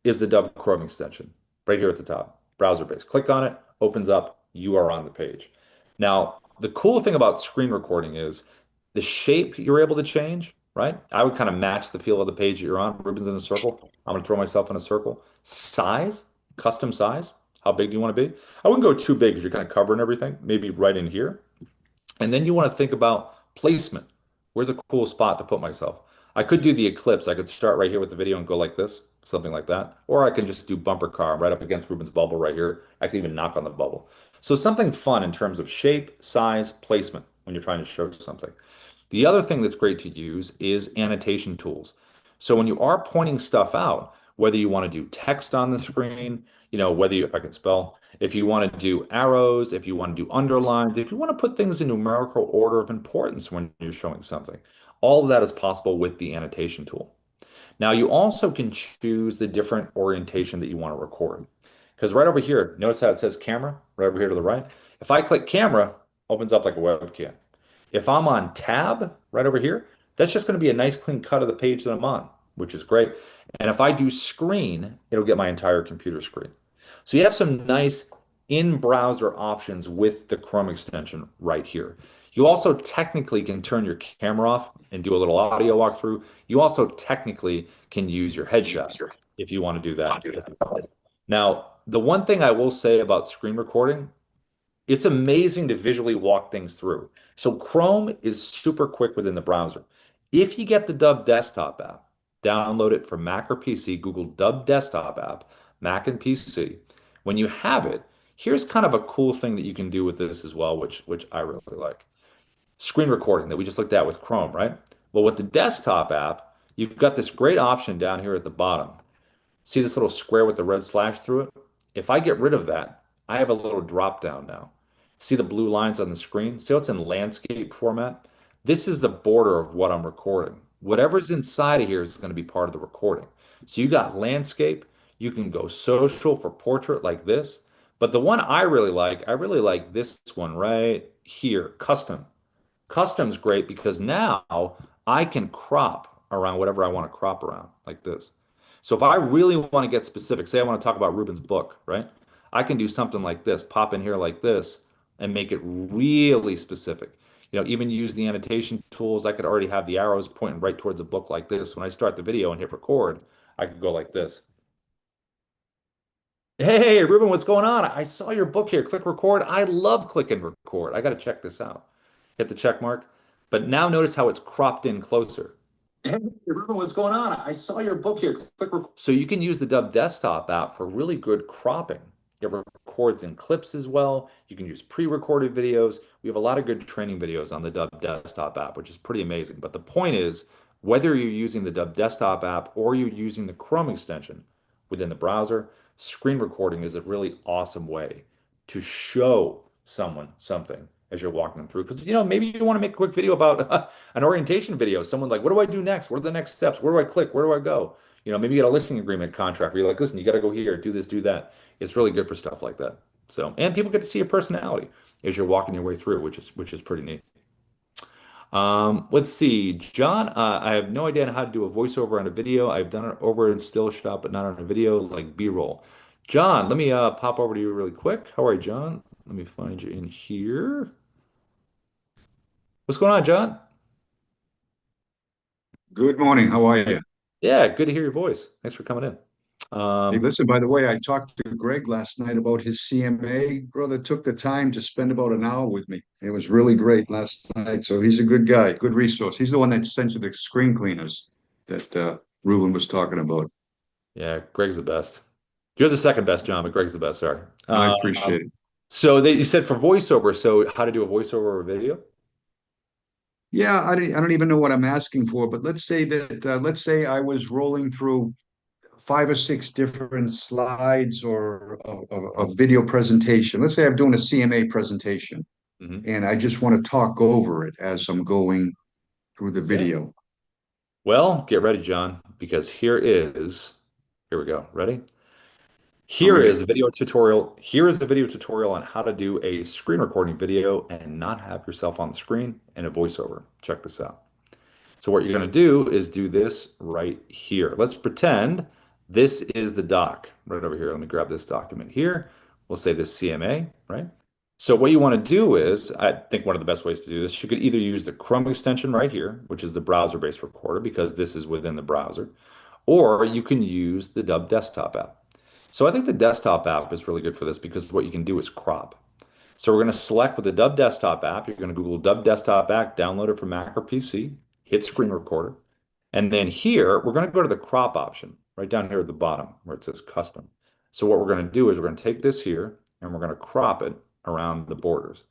is the Dubb Chrome extension right here at the top, browser-based. Click on it, opens up, you are on the page. Now, the cool thing about screen recording is the shape you're able to change, right? I would kind of match the feel of the page that you're on. Ruben's in a circle. I'm going to throw myself in a circle. Size, custom size. How big do you want to be? I wouldn't go too big because you're kind of covering everything. Maybe right in here. And then you want to think about placement. Where's a cool spot to put myself? I could do the eclipse. I could start right here with the video and go like this, something like that. Or I can just do bumper car right up against Ruben's bubble right here. I can even knock on the bubble. So something fun in terms of shape, size, placement when you're trying to show something. The other thing that's great to use is annotation tools. So when you are pointing stuff out, whether you want to do text on the screen, whether you, if I can spell, if you want to do arrows, if you want to do underlines, if you want to put things in numerical order of importance when you're showing something, all of that is possible with the annotation tool. Now you also can choose the different orientation that you want to record. Because right over here, notice how it says camera, right over here to the right. If I click camera, opens up like a webcam. If I'm on tab right over here, that's just going to be a nice clean cut of the page that I'm on, which is great. And if I do screen, it'll get my entire computer screen. So you have some nice in-browser options with the Chrome extension right here. You also technically can turn your camera off and do a little audio walkthrough. You also technically can use your headshot if you want to do that. Now, the one thing I will say about screen recording, it's amazing to visually walk things through. So Chrome is super quick within the browser. If you get the Dubb desktop app, download it for Mac or PC, Google Dubb desktop app, Mac and PC. When you have it, here's kind of a cool thing that you can do with this as well, which I really like. Screen recording that we just looked at with Chrome, right? Well, with the desktop app, you've got this great option down here at the bottom. See this little square with the red slash through it? If I get rid of that, I have a little drop down now. See the blue lines on the screen? See how it's in landscape format? This is the border of what I'm recording. Whatever's inside of here is going to be part of the recording. So you got landscape, you can go social for portrait like this. But the one I really like this one right here, custom. Custom's great because now I can crop around whatever I want to crop around, like this. So if I really want to get specific, say I want to talk about Ruben's book, right? I can do something like this, pop in here like this, and make it really specific. Even use the annotation tools. I could already have the arrows pointing right towards the book like this. When I start the video and hit record, I could go like this. Hey, Ruben, what's going on? I saw your book here. Click record. I love click and record. I got to check this out. Hit the check mark. But now notice how it's cropped in closer. Hey, Ruben, what's going on? I saw your book here. Click record. So you can use the Dubb desktop app for really good cropping. It records in clips as well. You can use pre-recorded videos. We have a lot of good training videos on the Dubb desktop app, which is pretty amazing. But the point is, whether you're using the Dubb desktop app or you're using the Chrome extension within the browser, screen recording is a really awesome way to show someone something as you're walking them through. Because, maybe you want to make a quick video about an orientation video. Someone like, what do I do next? What are the next steps? Where do I click? Where do I go? Maybe you get a listing agreement contract where you're like, listen, you got to go here, do this, do that. It's really good for stuff like that. So, and people get to see your personality as you're walking your way through, which is pretty neat. Let's see, John. I have no idea how to do a voiceover on a video. I've done it over in still shot, but not on a video, like B-roll. John, let me pop over to you really quick. How are you, John? Let me find you in here. What's going on, John? Good morning. How are you? Yeah, good to hear your voice. Thanks for coming in. Hey, listen, by the way, I talked to Greg last night about his CMA. Brother took the time to spend about an hour with me. It was really great last night. So he's a good guy, good resource. He's the one that sent you the screen cleaners that Ruben was talking about. Yeah, Greg's the best. You're the second best, John, but Greg's the best. Sorry. I appreciate it. So you said for voiceover. So how to do a voiceover or a video? Yeah, I don't even know what I'm asking for, but let's say I was rolling through 5 or 6 different slides or a video presentation. Let's say I'm doing a CMA presentation Hmm. and I just want to talk over it as I'm going through the Yeah. video. Well, get ready, John, because here we go. Ready? I'm Here ready. is a video tutorial. Here is a video tutorial on how to do a screen recording video and not have yourself on the screen in a voiceover. Check this out. So what you're going to do is do this right here. Let's pretend this is the doc right over here. Let me grab this document here. We'll say this CMA, right? So what you want to do is, I think one of the best ways to do this, you could either use the Chrome extension right here, which is the browser-based recorder because this is within the browser, or you can use the Dubb desktop app. So I think the desktop app is really good for this because what you can do is crop. So we're going to select with the Dubb desktop app. You're going to Google Dubb desktop app, download it from Mac or PC, hit screen recorder. And then here, we're going to go to the crop option right down here at the bottom where it says custom. So what we're going to do is we're going to take this here and we're going to crop it around the borders.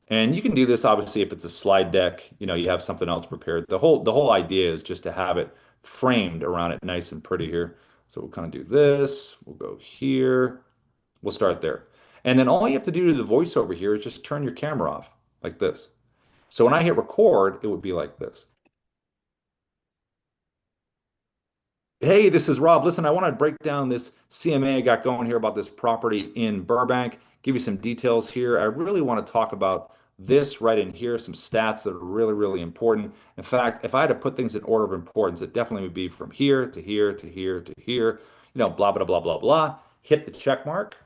And you can do this obviously if it's a slide deck, you have something else prepared. The whole idea is just to have it framed around it nice and pretty here. So we'll kind of do this. We'll go here. We'll start there. And then all you have to do to the voiceover here is just turn your camera off like this. So when I hit record, it would be like this. Hey, this is Rob. Listen, I want to break down this CMA I got going here about this property in Burbank, give you some details here. I really want to talk about this right in here, some stats that are really, really important. In fact, if I had to put things in order of importance, it definitely would be from here to here to here to here, blah, blah, blah, blah, blah. Hit the check mark.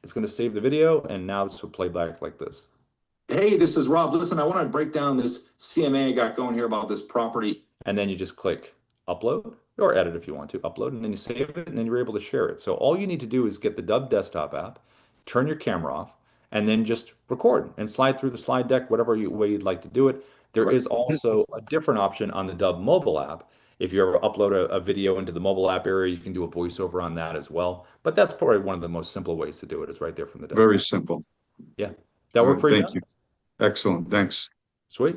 It's going to save the video, and now this will play back like this. Hey, this is Rob. Listen, I want to break down this CMA I got going here about this property. And then you just click upload or edit if you want to upload, and then you save it, and then you're able to share it. So all you need to do is get the Dubb desktop app, turn your camera off, and then just record and slide through the slide deck, whatever way you'd like to do it. There Right. is also a different option on the Dubb mobile app. If you ever upload a video into the mobile app area, you can do a voiceover on that as well. But that's probably one of the most simple ways to do it is right there from the Very desktop. simple. Yeah. That All work right. for you, Thank John? you. Excellent. Thanks. Sweet.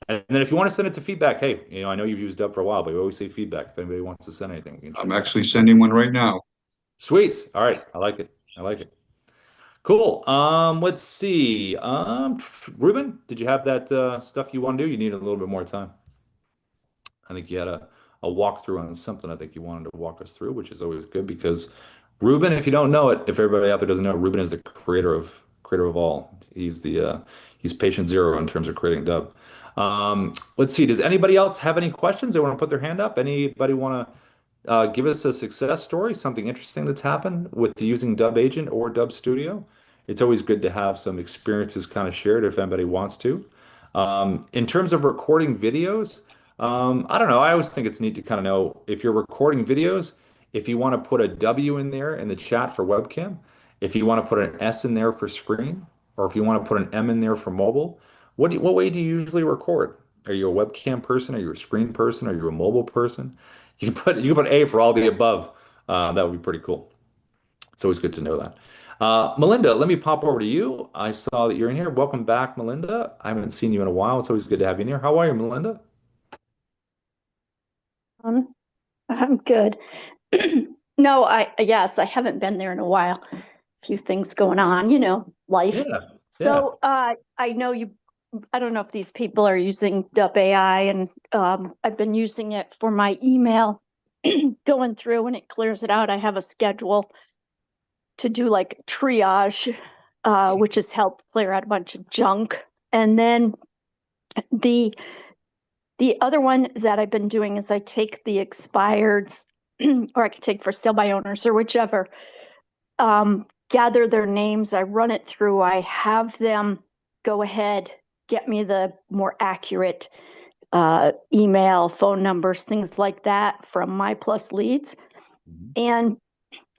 And then if you want to send it to feedback, hey, I know you've used Dubb for a while, but we always say feedback. If anybody wants to send anything, we can I'm check that. actually sending one right now. Sweet. All right. I like it. I like it. Cool. Let's see. Ruben, did you have that stuff you want to do? You need a little bit more time. I think you had a walkthrough on something I think you wanted to walk us through, which is always good because Ruben, if you don't know it, if everybody out there doesn't know, Ruben is the creator of all. He's patient zero in terms of creating Dubb. Let's see. Does anybody else have any questions? They want to put their hand up? Anybody want to give us a success story, something interesting that's happened with using Dubb Agent or Dubb Studio? It's always good to have some experiences kind of shared if anybody wants to. In terms of recording videos, I don't know. I always think it's neat to kind of know if you're recording videos, if you want to put a W in there in the chat for webcam, if you want to put an S in there for screen, or if you want to put an M in there for mobile. What way do you usually record? Are you a webcam person? Are you a screen person? Are you a mobile person? You can put A for all the above. That would be pretty cool. It's always good to know that. Melinda, let me pop over to you. I saw that you're in here. Welcome back, Melinda. I haven't seen you in a while. It's always good to have you in here. How are you, Melinda? Um, I'm good. No, yes, I haven't been there in a while. A few things going on, life. Yeah, yeah. So I know you, I don't know if these people are using Dubb AI, and I've been using it for my email, going through and it clears it out. I have a schedule to do like triage, which has helped clear out a bunch of junk. And then the other one that I've been doing is I take the expireds, or I can take for sale by owners or whichever, gather their names, I run it through, I have them go ahead, get me the more accurate email, phone numbers, things like that from My Plus Leads. Mhm. And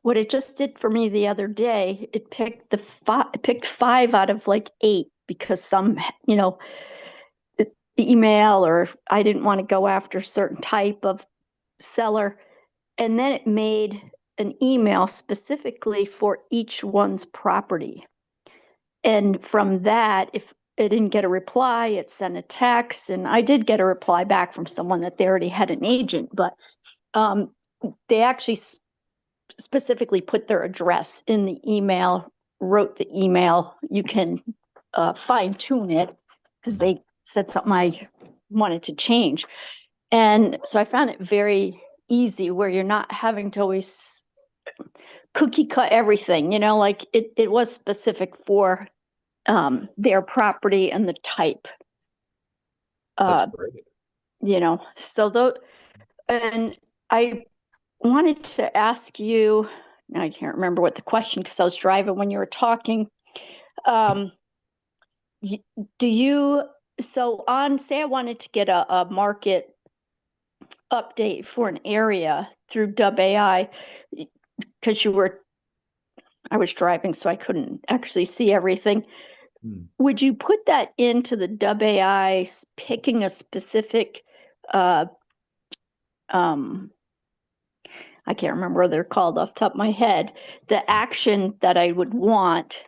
what it just did for me the other day, it picked 5 out of like 8 because some, the email, or I didn't want to go after a certain type of seller. And then it made an email specifically for each one's property. And from that, if it didn't get a reply, it sent a text, and I did get a reply back from someone that they already had an agent, but they actually specifically put their address in the email, wrote the email. You can fine tune it because they said something I wanted to change. And so I found it very easy where you're not having to always cookie cut everything, like it was specific for their property and the type. That's great. So though, and I wanted to ask you, now I can't remember what the question, because I was driving when you were talking. So say I wanted to get a market update for an area through Dubb AI, because I was driving, so I couldn't actually see everything. Would you put that into the Dubb AI, picking a specific, I can't remember what they're called off the top of my head, the action that I would want,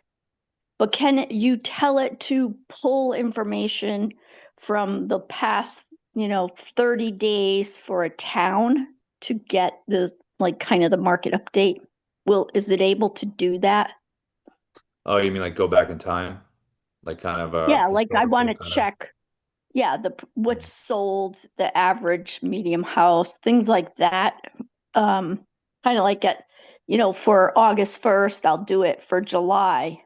but can you tell it to pull information from the past, 30 days for a town to get the, kind of the market update? Is it able to do that? Oh, you mean like go back in time? Like kind of Yeah, like I want historical to kind of. check, what's sold, the average medium house, things like that. Kind of like for August 1st, I'll do it for July.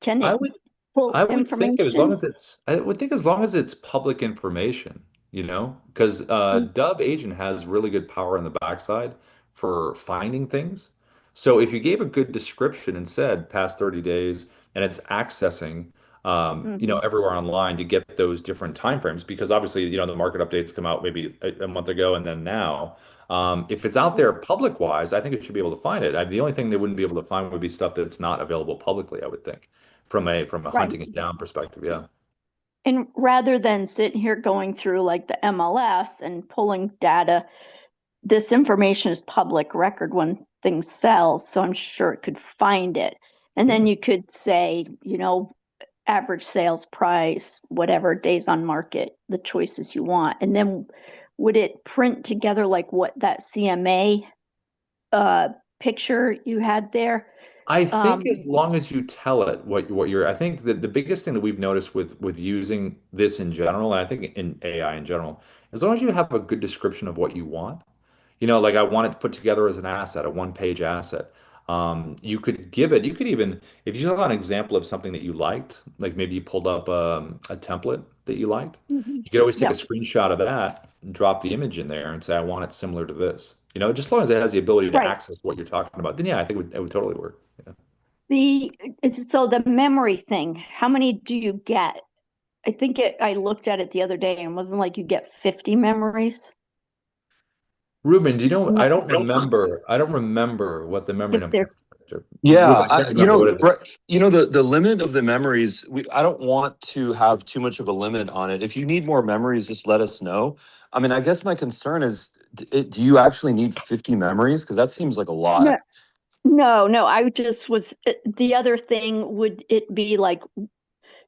Can I it would pull I would think as long information? as it's public information, because Dubb Agent has really good power on the backside for finding things. So if you gave a good description and said past 30 days and it's accessing Mhm. everywhere online to get those different timeframes, because obviously, the market updates come out maybe a month ago and then now. If it's out there public wise, I think it should be able to find it. The only thing they wouldn't be able to find would be stuff that's not available publicly, I would think from a Right. hunting it down perspective. Yeah. And rather than sitting here going through like the MLS and pulling data, this information is public record when things sell. So I'm sure it could find it. And then Yeah. you could say, average sales price, whatever, days on market, the choices you want. And then would it print together like what that CMA picture you had there? I think as long as you tell it what you're, I think that the biggest thing that we've noticed with using this in general, and I think in AI in general, as long as you have a good description of what you want, like I want it put together as an asset, a one-page asset. You could even, if you saw an example of something that you liked, like maybe you pulled up a template that you liked, Mhm. you could always take Yeah. a screenshot of that and drop the image in there and say, I want it similar to this. Just as long as it has the ability to Right. access what you're talking about, then yeah, I think it would totally work. Yeah. So the memory thing, how many do you get? I think I looked at it the other day and wasn't like you get 50 memories. Ruben, do you know? No. I don't remember what the memory If number. there's, Yeah, Ruben, I can't remember what it is. the limit of the memories. I don't want to have too much of a limit on it. If you need more memories, just let us know. I mean, I guess my concern is, do you actually need 50 memories? Because that seems like a no, lot. no, I just was, the other thing, would it be like,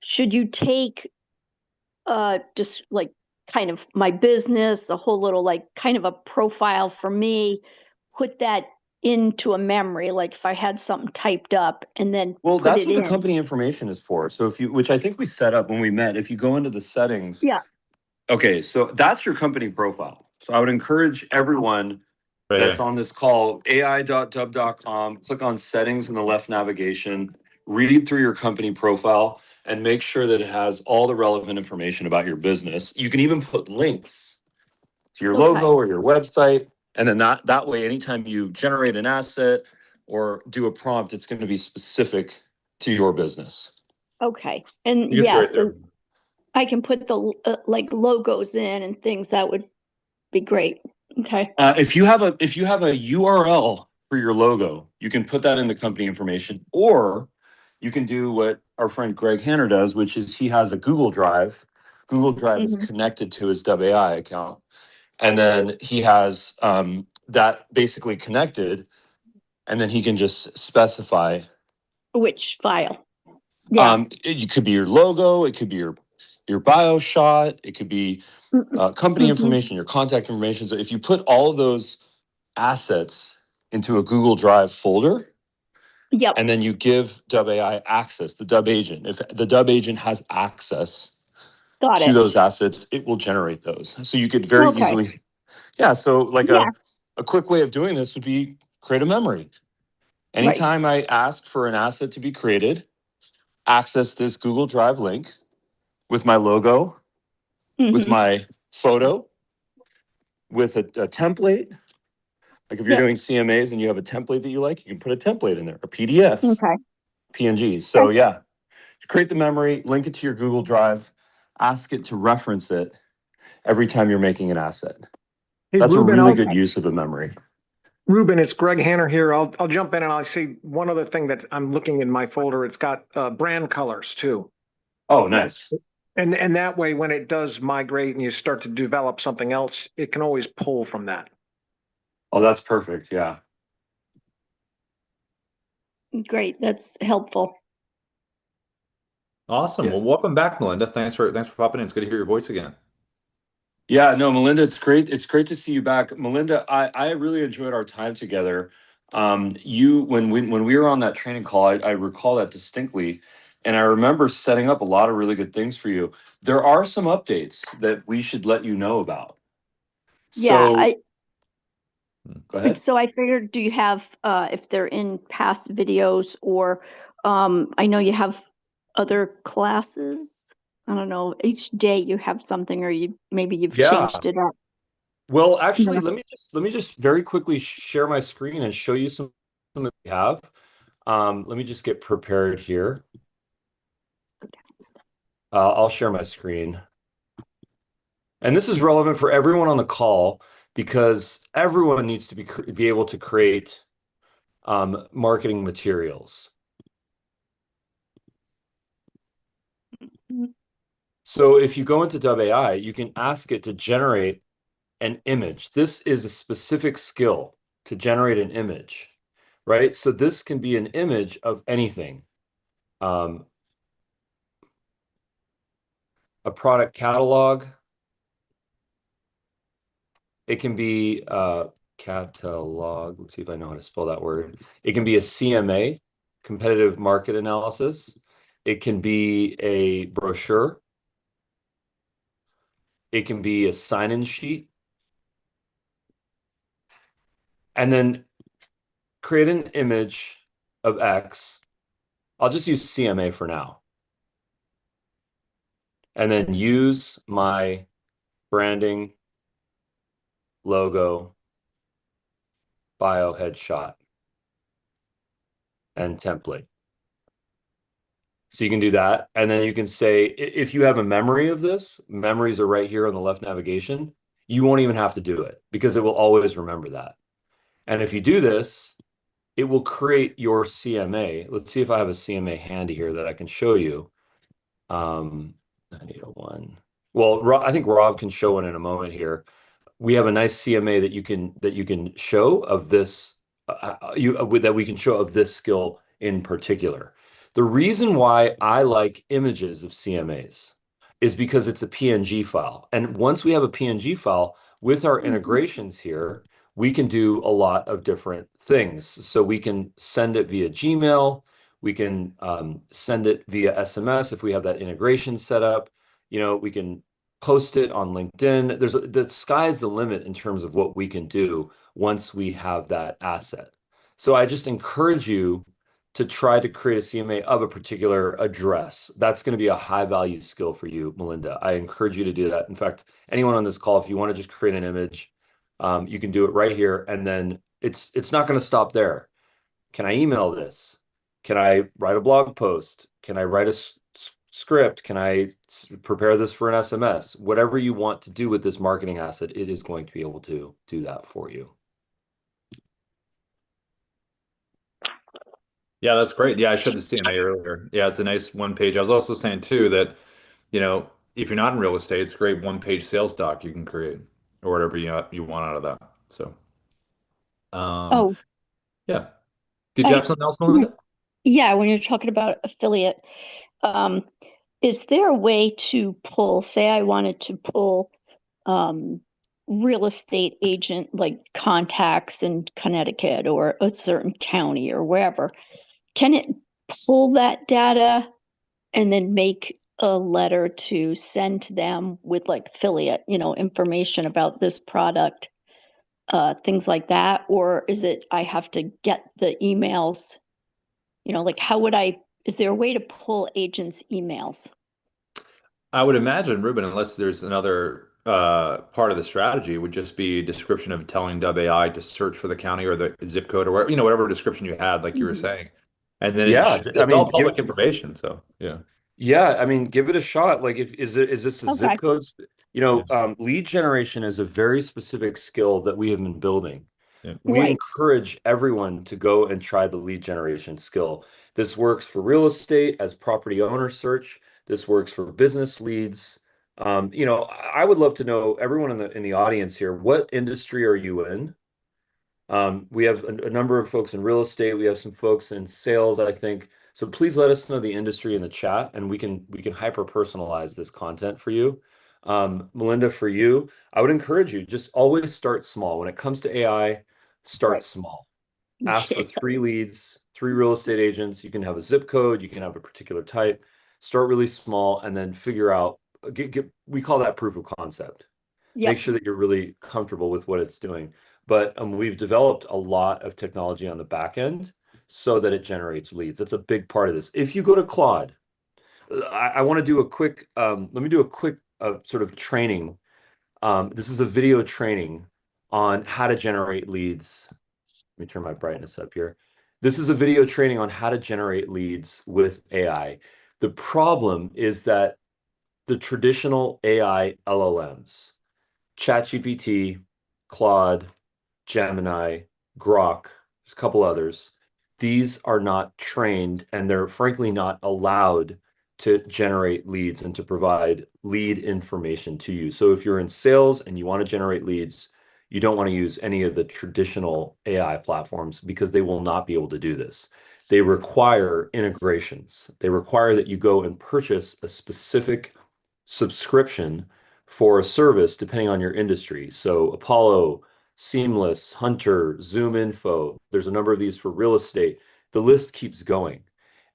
should you take just like kind of my business, a whole little like kind of a profile for me, put that into a memory, like if I had something typed up and then Well, put that's it what the in. company information is for. So which I think we set up when we met, if you go into the settings. Yeah. Okay, so that's your company profile. So I would encourage everyone Right that's here. on this call, ai.dubb.com, click on settings in the left navigation, read through your company profile, and make sure that it has all the relevant information about your business. You can even put links to your Okay. logo or your website. And then that way, anytime you generate an asset or do a prompt, it's going to be specific to your business. Okay. And You can see yeah, right there. so I can put the like logos in and things. That would be great. Okay. If you have a URL for your logo, you can put that in the company information, or you can do what our friend Greg Hanner does, which is he has a Google Drive. Google Drive is Mhm. connected to his Dubb AI account, and then he has that basically connected, and then he can just specify Which file? Yeah. It could be your logo, it could be your bio shot, it could be company Mm-hmm. information, your contact information. So if you put all of those assets into a Google Drive folder, Yep. and then you give Dubb AI access, the Dubb agent. If the Dubb agent has access Got to it. those assets, it will generate those. So you could very Okay. easily, yeah. So like Yeah. a quick way of doing this would be create a memory. Right. Anytime I ask for an asset to be created, access this Google Drive link with my logo, with Mm-hmm. my photo, with a template. Like if you're Yep. doing CMAs and you have a template that you like, you can put a template in there, a PDF, Okay. PNG. Okay. So yeah, create the memory, link it to your Google Drive, ask it to reference it every time you're making an asset. Hey, That's a Ruben, really I'll good use of a memory. Ruben, it's Greg Hanner here. I'll jump in and I'll say one other thing that I'm looking in my folder. It's got brand colors too. Oh, That nice. and that way, when it does migrate and you start to develop something else, it can always pull from that. Oh, that's perfect. Yeah. Great. That's helpful. Awesome. Yeah. Well, welcome back, Melinda. Thanks for popping in. It's good to hear your voice again. Yeah, no, Melinda, it's great. It's great to see you back. Melinda, I really enjoyed our time together. You when we were on that training call, I recall that distinctly. And I remember setting up a lot of really good things for you. There are some updates that we should let you know about. Yeah. So go ahead. So I figured, do you have, if they're in past videos or, I know you have other classes. I don't know, each day you have something or maybe you've Yeah. changed it up. Well, actually, Yeah. let me just very quickly share my screen and show you some that we have. Let me just get prepared here. I'll share my screen. And this is relevant for everyone on the call because everyone needs to be able to create marketing materials. So if you go into Dubb AI, you can ask it to generate an image. This is a specific skill to generate an image, right? So this can be an image of anything. Um, a product catalog. It can be catalog. Let's see if I know how to spell that word. It can be a CMA, competitive market analysis. It can be a brochure. It can be a sign-in sheet. And then create an image of X. I'll just use CMA for now. And then use my branding, logo, bio headshot, and template. So you can do that. And then you can say, if you have a memory of this, memories are right here on the left navigation. You won't even have to do it because it will always remember that. And if you do this, it will create your CMA. Let's see if I have a CMA handy here that I can show you. 9801. Well, I think Rob can show one in a moment here. We have a nice CMA that you can show of this that we can show of this skill in particular. The reason why I like images of CMAs is because it's a PNG file. And once we have a PNG file with our integrations here, we can do a lot of different things. So we can send it via Gmail. We can send it via SMS if we have that integration set up. We can post it on LinkedIn. The sky's the limit in terms of what we can do once we have that asset. So I just encourage you to try to create a CMA of a particular address. That's going to be a high value skill for you, Melinda. I encourage you to do that. In fact, anyone on this call, if you want to just create an image, you can do it right here. And then it's not going to stop there. Can I email this? Can I write a blog post? Can I write a script? Can I prepare this for an SMS? Whatever you want to do with this marketing asset, it is going to be able to do that for you. Yeah, that's great. Yeah, I showed the CMA earlier. Yeah, it's a nice one page. I was also saying too that, if you're not in real estate, it's a great one-page sales doc you can create or whatever you want out of that. So, um, Oh, yeah. Did you I, have something else, Melinda? Yeah, when you're talking about affiliate, um, is there a way to pull, say I wanted to pull um, real estate agent like contacts in Connecticut or a certain county or wherever? Can it pull that data and then make a letter to send to them with like affiliate, information about this product, things like that? Or is it I have to get the emails, like is there a way to pull agents' emails? I would imagine, Ruben, unless there's another part of the strategy, would just be a description of telling Dubb AI to search for the county or the zip code or whatever, whatever description you had, like you were Mhm. saying. And then Yeah, I it's all mean, give public information. So yeah. yeah, I mean, give it a shot. Like, if is this a zip Okay, code? Yeah. Lead generation is a very specific skill that we have been building. Yeah. We right. encourage everyone to go and try the lead generation skill. This works for real estate as property owner search. This works for business leads. I would love to know, everyone in the audience here, what industry are you in? We have a number of folks in real estate. We have some folks in sales, I think. So please let us know the industry in the chat, and we can hyper personalize this content for you. Melinda, for you, I would encourage you, just always start small. When it comes to AI, start Right. small. Ask for Yeah. 3 leads, 3 real estate agents. You can have a zip code, you can have a particular type. Start really small and then figure out, we call that proof of concept. Make Yep. sure that you're really comfortable with what it's doing. But we've developed a lot of technology on the back end so that it generates leads. That's a big part of this. If you go to Claude, I want to do a quick, let me do a quick sort of training. This is a video training on how to generate leads. Let me turn my brightness up here. This is a video training on how to generate leads with AI. The problem is that the traditional AI LLMs, ChatGPT, Claude, Gemini, Grok, there's a couple others. These are not trained and they're frankly not allowed to generate leads and to provide lead information to you. So if you're in sales and you want to generate leads, you don't want to use any of the traditional AI platforms because they will not be able to do this. They require integrations. They require that you go and purchase a specific subscription for a service depending on your industry. So Apollo, Seamless, Hunter, Zoom Info. There's a number of these for real estate. The list keeps going.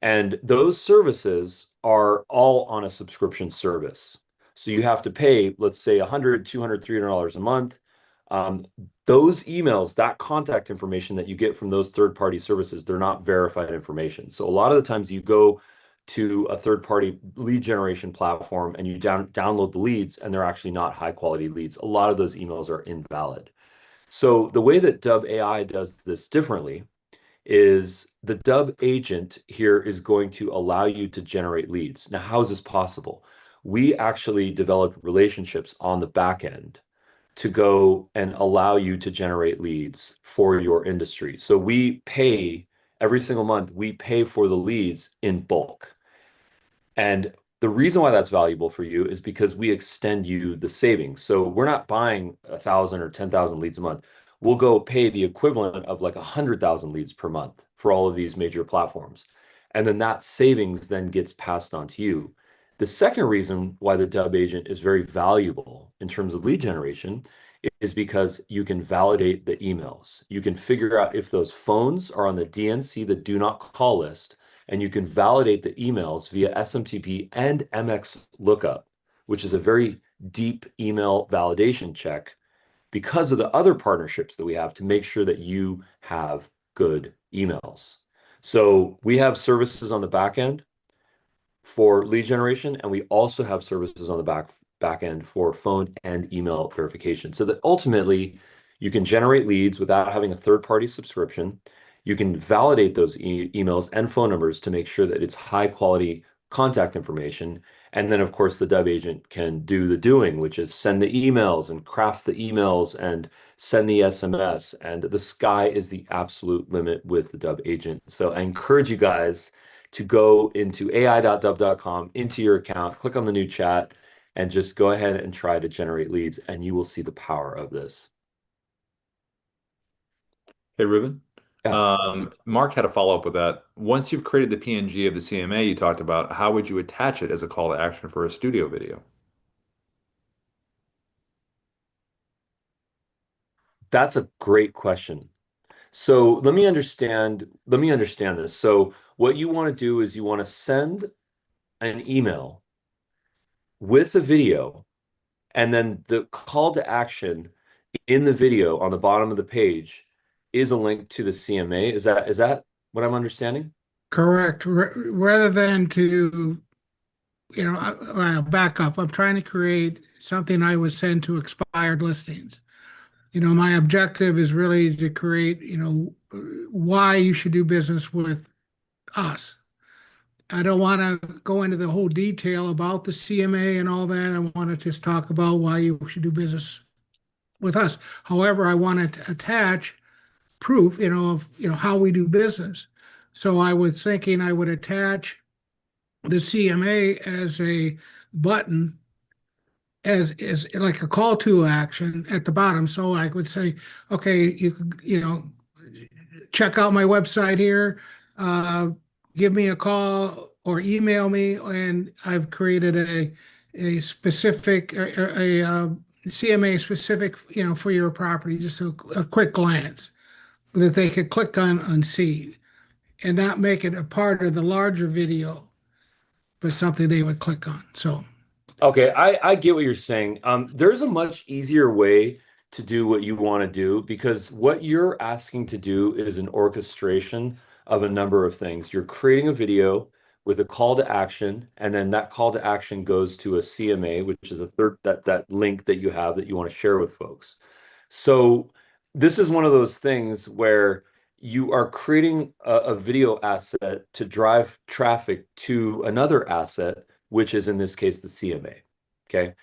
And those services are all on a subscription service. So you have to pay, let's say, $100, $200, $300 a month. Um, those emails, that contact information that you get from those third-party services, they're not verified information. So a lot of the times you go to a third-party lead generation platform and you download the leads and they're actually not high-quality leads. A lot of those emails are invalid. So the way that Dubb AI does this differently is the Dubb agent here is going to allow you to generate leads. Now, how is this possible? We actually developed relationships on the back end to go and allow you to generate leads for your industry. So we pay every single month, we pay for the leads in bulk. And the reason why that's valuable for you is because we extend you the savings. So we're not buying 1,000 or 10,000 leads a month. We'll go pay the equivalent of like 100,000 leads per month for all of these major platforms. And then that savings then gets passed on to you. The second reason why the Dubb agent is very valuable in terms of lead generation is because you can validate the emails. You can figure out if those phones are on the DNC, the do not call list, and you can validate the emails via SMTP and MX lookup, which is a very deep email validation check because of the other partnerships that we have to make sure that you have good emails. So we have services on the back end for lead generation, and we also have services on the back end for phone and email verification. So that ultimately you can generate leads without having a third-party subscription. You can validate those emails and phone numbers to make sure that it's high quality contact information. And then, of course, the Dubb agent can do the doing, which is send the emails and craft the emails and send the SMS. And the sky is the absolute limit with the Dubb agent. So I encourage you guys to go into ai.dubb.com, into your account, click on the new chat, and just go ahead and try to generate leads, and you will see the power of this. Hey, Ruben. Yeah. Mark had a follow-up with that. Once you've created the PNG of the CMA you talked about, how would you attach it as a call to action for a studio video? That's a great question. So let me understand this. So what you want to do is you want to send an email with a video, and then the call to action in the video on the bottom of the page is a link to the CMA. Is that what I'm understanding? Correct. Rather than to, back up, I'm trying to create something I would send to expired listings. My objective is really to create, why you should do business with us. I don't want to go into the whole detail about the CMA and all that. I want to just talk about why you should do business with us. However, I want to attach proof, of, how we do business. So I was thinking I would attach the CMA as a button, as like a call to action at the bottom. So I would say, okay, you could, check out my website here, uh, give me a call or email me, and I've created a specific CMA specific, for your property, just a quick glance that they could click on and see, and not make it a part of the larger video, but something they would click on. So Okay, I get what you're saying. There's a much easier way to do what you want to do, because what you're asking to do is an orchestration of a number of things. You're creating a video with a call to action, and then that call to action goes to a CMA, which is a third that link that you have that you want to share with folks. So this is one of those things where you are creating a video asset to drive traffic to another asset, which is in this case the CMA. Okay.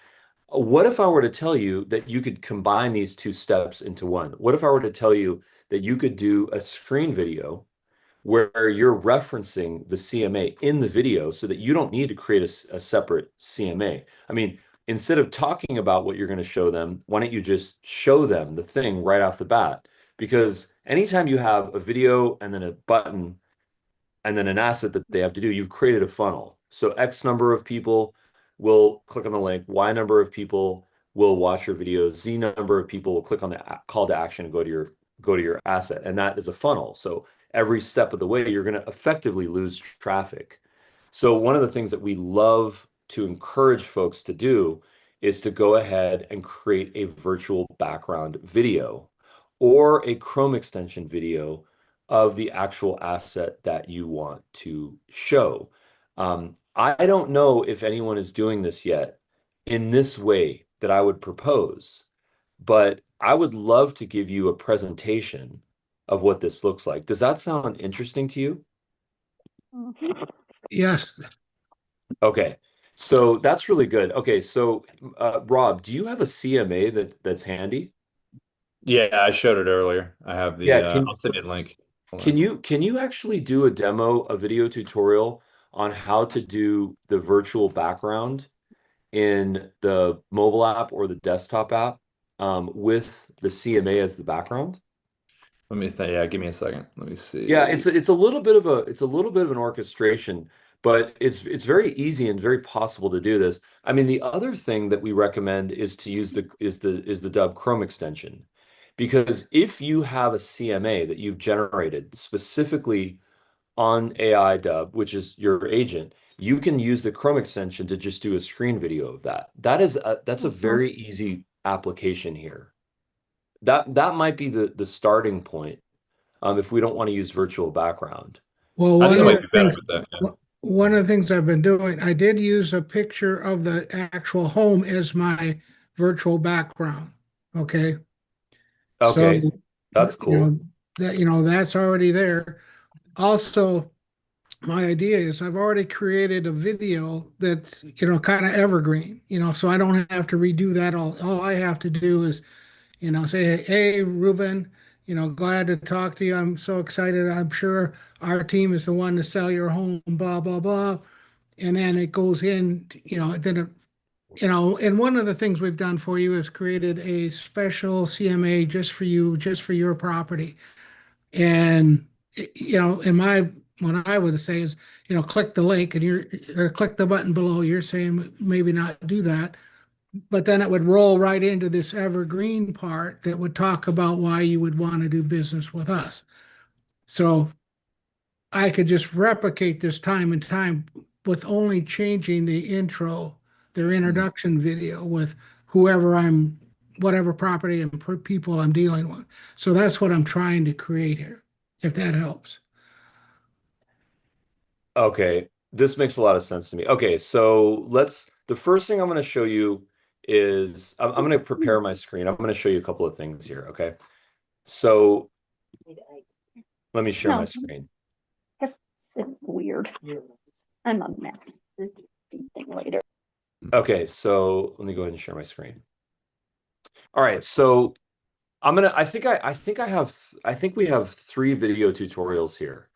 What if I were to tell you that you could combine these two steps into one? What if I were to tell you that you could do a screen video where you're referencing the CMA in the video so that you don't need to create a separate CMA? I mean, instead of talking about what you're going to show them, why don't you just show them the thing right off the bat? Because anytime you have a video and then a button and then an asset that they have to do, you've created a funnel. So X number of people will click on the link, Y number of people will watch your videos, Z number of people will click on the call to action and go to your asset. And that is a funnel. So every step of the way, you're going to effectively lose traffic. So one of the things that we love to encourage folks to do is to go ahead and create a virtual background video or a Chrome extension video of the actual asset that you want to show. I don't know if anyone is doing this yet in this way that I would propose, but I would love to give you a presentation of what this looks like. Does that sound interesting to you? yes. Okay, so that's really good. Okay, so Rob, do you have a CMA that's handy? Yeah, I showed it earlier. I have the Yeah, I'll send you a link. Hold can on. you actually do a demo, a video tutorial on how to do the virtual background in the mobile app or the desktop app with the CMA as the background? Let me think. Yeah, give me a second. Let me Yeah, see. it's a little bit of an orchestration, but it's very easy and very possible to do this. I mean, the other thing that we recommend is to use the Dubb Chrome extension, because if you have a CMA that you've generated specifically on AI Dubb, which is your agent, you can use the Chrome extension to just do a screen video of that. That's a very easy application here. That might be the starting point if we don't want to use virtual background. Well, I think So, it might be better with that. Yeah. one of the things I've been doing, I did use a picture of the actual home as my virtual background. Okay. So, okay, that's cool. that's already there. Also, my idea is I've already created a video that's, kind of evergreen, so I don't have to redo that. All I have to do is, say, hey, Ruben, glad to talk to you. I'm so excited. I'm sure our team is the one to sell your home, blah, blah, blah. And then it goes in, and one of the things we've done for you is created a special CMA just for you, just for your property. And in my what I would say is, click the link and or click the button below. You're saying maybe not do that, but then it would roll right into this evergreen part that would talk about why you would want to do business with us. So I could just replicate this time and time with only changing the intro, their introduction video with whatever property and people I'm dealing with. So that's what I'm trying to create here, if that helps. Okay, this makes a lot of sense to me. Okay, so the first thing I'm going to show you is I'm going to prepare my screen. I'm going to show you a couple of things here. Okay, so let me share my No, screen. that's weird. I'm a mess. Thing later. Okay, so let me go ahead and share my screen. All right, so I think we have 3 video tutorials here.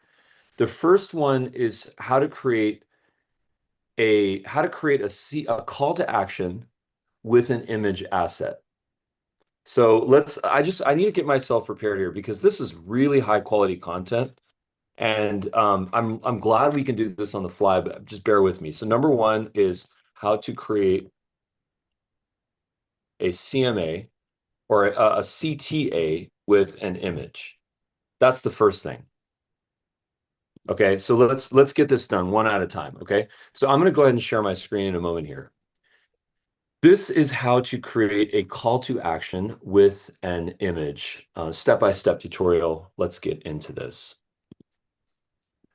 The first one is how to create a call to action with an image asset. So I need to get myself prepared here because this is really high quality content. And I'm glad we can do this on the fly, but just bear with me. So number one is how to create a CMA or a CTA with an image. That's the first thing. Okay, so let's get this done one at a time. Okay, so I'm going to go ahead and share my screen in a moment here. This is how to create a call to action with an image. Step-by-step tutorial. Let's get into this.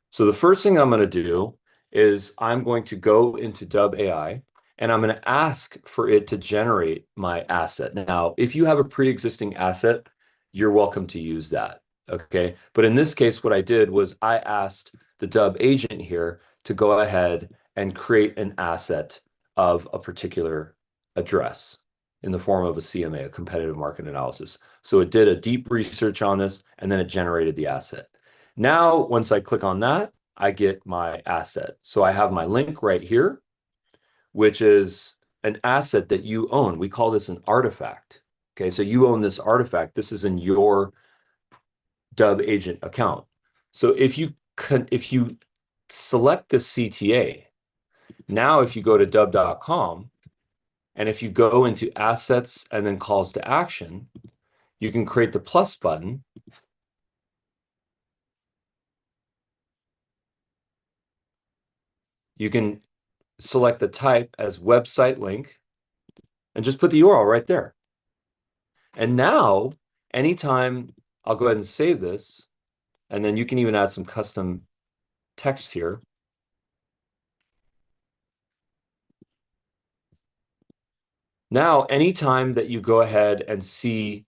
So the first thing I'm going to do is I'm going to go into Dubb AI and I'm going to ask for it to generate my asset. Now, if you have a pre-existing asset, you're welcome to use that. Okay. But in this case, what I did was I asked the Dubb agent here to go ahead and create an asset of a particular address in the form of a CMA, a competitive market analysis. So it did a deep research on this and then it generated the asset. Now, once I click on that, I get my asset. So I have my link right here, which is an asset that you own. We call this an artifact. Okay, so you own this artifact. This is in your Dubb agent account. So if you select the CTA, now if you go to dubb.com and if you go into assets and then calls to action, you can create the plus button. You can select the type as website link and just put the URL right there. And now, anytime I'll go ahead and save this, and then you can even add some custom text here. Now, anytime that you go ahead and see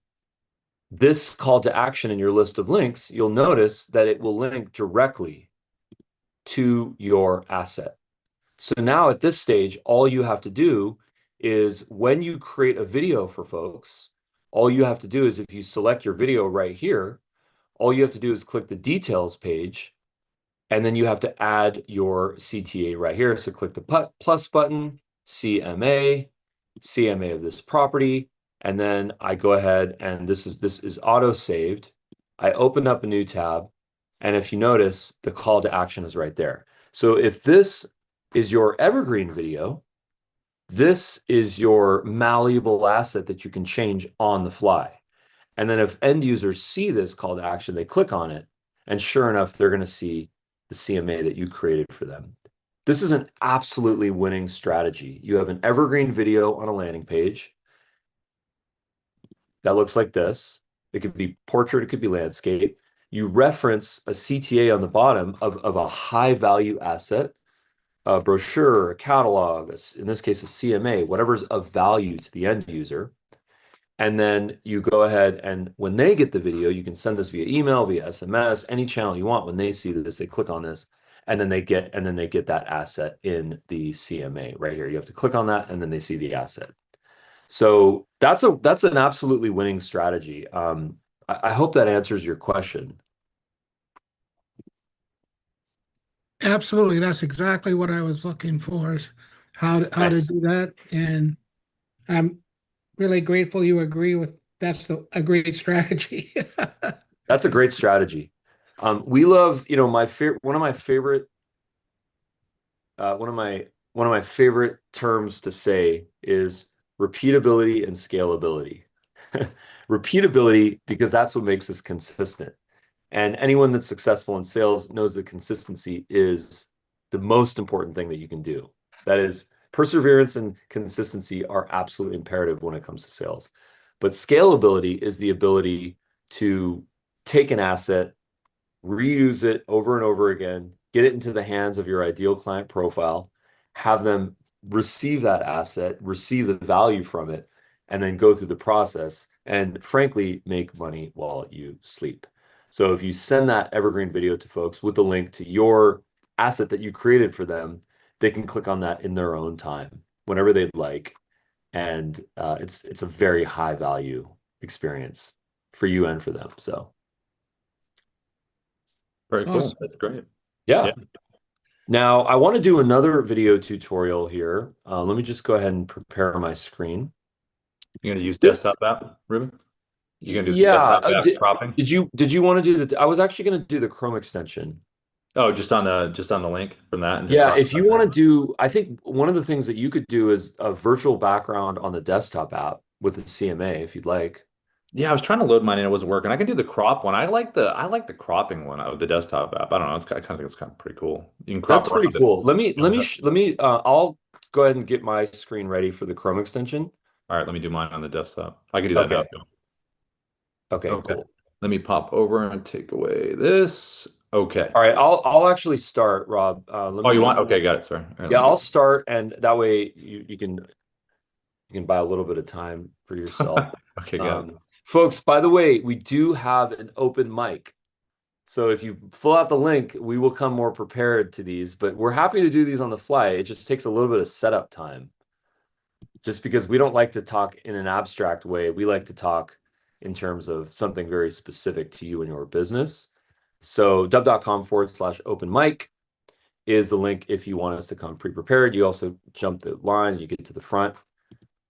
this call to action in your list of links, you'll notice that it will link directly to your asset. So now at this stage, all you have to do is when you create a video for folks, all you have to do is if you select your video right here, all you have to do is click the details page, and then you have to add your CTA right here. So click the plus button, CMA of this property, and then I go ahead and this is auto saved. I open up a new tab, and if you notice, the call to action is right there. So if this is your evergreen video, this is your malleable asset that you can change on the fly. And then if end users see this call to action, they click on it, and sure enough, they're going to see the CMA that you created for them. This is an absolutely winning strategy. You have an evergreen video on a landing page that looks like this. It could be portrait, it could be landscape. You reference a CTA on the bottom of a high value asset, a brochure, a catalog, in this case, a CMA, whatever's of value to the end user. And then you go ahead and when they get the video, you can send this via email, via SMS, any channel you want. When they see this, they click on this and then they get that asset in the CMA right here. You have to click on that and then they see the asset. So that's an absolutely winning strategy. I hope that answers your question. Absolutely. That's exactly what I was looking for, is how to do that. And I'm really grateful you agree with a great strategy. That's a great strategy. We love, you know, one of my favorite one of my favorite terms to say is repeatability and scalability. Repeatability, because that's what makes us consistent. And anyone that's successful in sales knows that consistency is the most important thing that you can do. That is, perseverance and consistency are absolutely imperative when it comes to sales. But scalability is the ability to take an asset, reuse it over and over again, get it into the hands of your ideal client profile, have them receive that asset, receive the value from it, and then go through the process and frankly make money while you sleep. So if you send that evergreen video to folks with the link to your asset that you created for them, they can click on that in their own time, whenever they'd like. And it's a very high value experience for you and for them. So Very cool. Awesome. That's great. yeah. Yeah. Now I want to do another video tutorial here. Let me just go ahead and prepare my screen. You're gonna use This, desktop app, Ruben? You're gonna do yeah. desktop app cropping? Did you want to do the? I was actually going to do the Chrome extension. Oh, just on the link from that and just Yeah, talk if you about want to do, I think one of the things that you could do is a virtual background on the desktop app with the CMA if you'd like. Yeah, I was trying to load mine and it wasn't working. I can do the crop one. I like the cropping one of the desktop app. I don't know. I kind of think it's kind of pretty cool. You can crop That's pretty around it. cool. I'll go ahead and get my screen ready for the Chrome extension. All right, let me do mine on the desktop. I can do that now Okay. too. Okay, Okay. cool. Let me pop over and take away this. Okay. All right, I'll actually start, Rob. Oh, you want? Okay, got it. Sorry. All right, Yeah, let me I'll start, and that way you can buy a little bit of time for yourself. Okay, got it. Folks, by the way, we do have an open mic. So if you fill out the link, we will come more prepared to these, but we're happy to do these on the fly. It just takes a little bit of setup time. Just because we don't like to talk in an abstract way, we like to talk in terms of something very specific to you and your business. So dubb.com/open mic is the link if you want us to come pre-prepared. You also jump the line, you get to the front.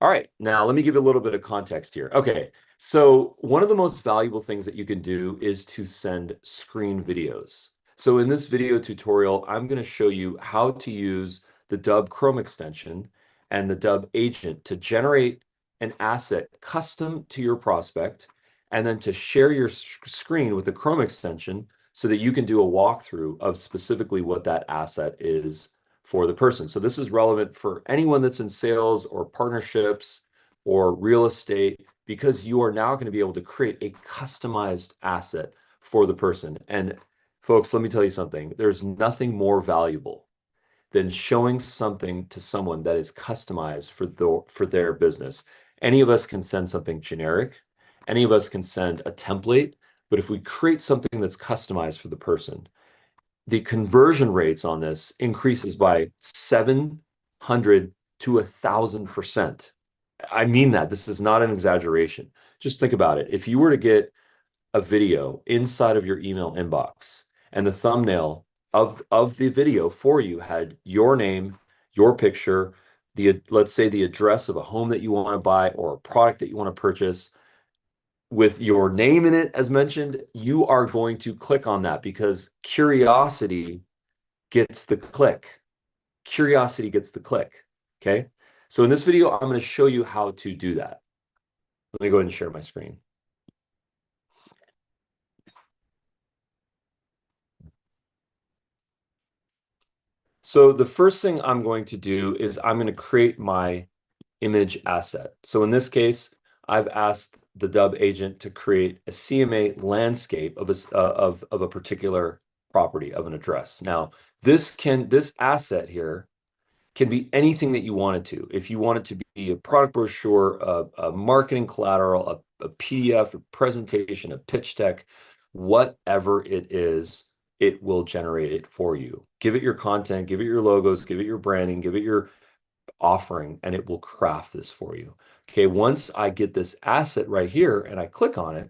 All right, now let me give you a little bit of context here. Okay, so one of the most valuable things that you can do is to send screen videos. So in this video tutorial, I'm going to show you how to use the Dubb Chrome extension and the Dubb agent to generate an asset custom to your prospect, and then to share your screen with the Chrome extension so that you can do a walkthrough of specifically what that asset is for the person. So this is relevant for anyone that's in sales or partnerships or real estate, because you are now going to be able to create a customized asset for the person. And folks, let me tell you something. There's nothing more valuable than showing something to someone that is customized for their business. Any of us can send something generic. Any of us can send a template. But if we create something that's customized for the person, the conversion rates on this increases by 700 to 1,000%. I mean that. This is not an exaggeration. Just think about it. If you were to get a video inside of your email inbox and the thumbnail of the video for you had your name, your picture, let's say the address of a home that you want to buy or a product that you want to purchase, with your name in it, as mentioned, you are going to click on that because curiosity gets the click. Curiosity gets the click. Okay. So in this video, I'm going to show you how to do that. Let me go ahead and share my screen. So the first thing I'm going to do is I'm going to create my image asset. So in this case, I've asked the Dubb agent to create a CMA landscape of a particular property, of an address. Now, this asset here can be anything that you want it to. If you want it to be a product brochure, a marketing collateral, a PDF, a presentation, a pitch deck, whatever it is, it will generate it for you. Give it your content, give it your logos, give it your branding, give it your offering, and it will craft this for you. Okay, once I get this asset right here and I click on it,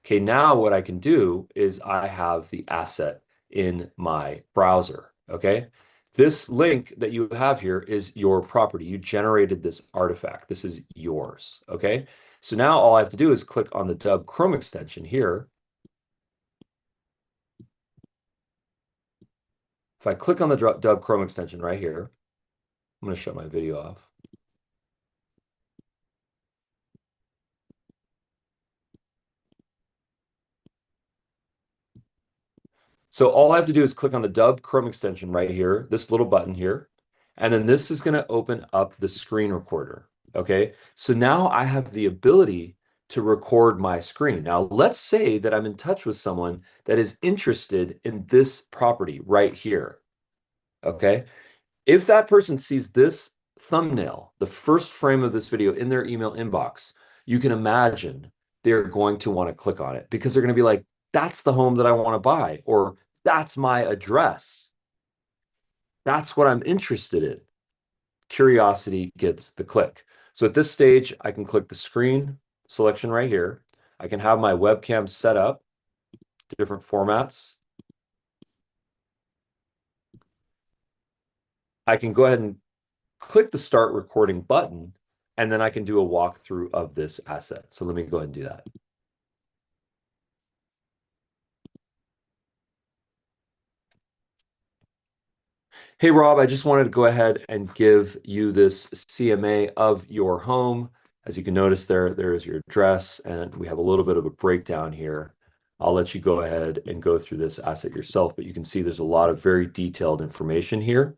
okay, now what I can do is I have the asset in my browser. Okay, this link that you have here is your property. You generated this artifact. This is yours. Okay, so now all I have to do is click on the Dubb Chrome extension here, If I click on the Dubb Chrome extension right here, I'm going to shut my video off. So all I have to do is click on the Dubb Chrome extension right here, this little button here, and then this is going to open up the screen recorder. Okay, so now I have the ability to record my screen. Now, let's say that I'm in touch with someone that is interested in this property right here. Okay, if that person sees this thumbnail, the first frame of this video in their email inbox, you can imagine they're going to want to click on it because they're going to be like, that's the home that I want to buy, or that's my address. That's what I'm interested in. Curiosity gets the click. So at this stage, I can click the screen selection right here. I can have my webcam set up, different formats. I can go ahead and click the start recording button, and then I can do a walkthrough of this asset. So let me go ahead and do that. Hey, Rob, I just wanted to go ahead and give you this CMA of your home. As you can notice there is your address, and we have a little bit of a breakdown here. I'll let you go ahead and go through this asset yourself, but you can see there's a lot of very detailed information here,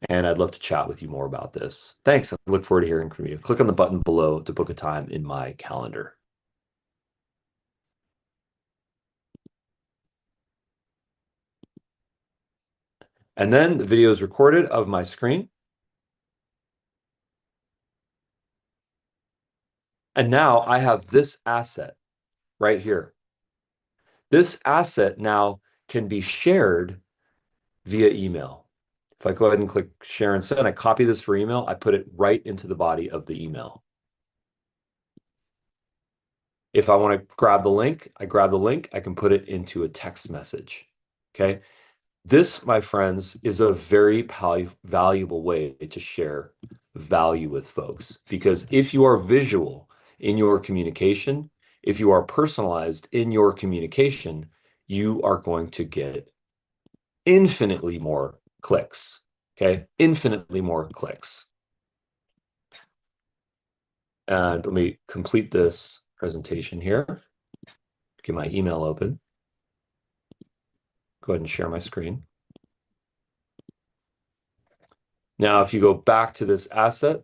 and I'd love to chat with you more about this. Thanks. I look forward to hearing from you. Click on the button below to book a time in my calendar. And then the video is recorded of my screen. And now I have this asset right here. This asset now can be shared via email. If I go ahead and click share and send, I copy this for email, I put it right into the body of the email. If I want to grab the link, I grab the link, I can put it into a text message. Okay. This, my friends, is a very valuable way to share value with folks, because if you are visual in your communication, if you are personalized in your communication, you are going to get infinitely more clicks. Okay, infinitely more clicks. And let me complete this presentation here. Get my email open. Go ahead and share my screen. Now, if you go back to this asset,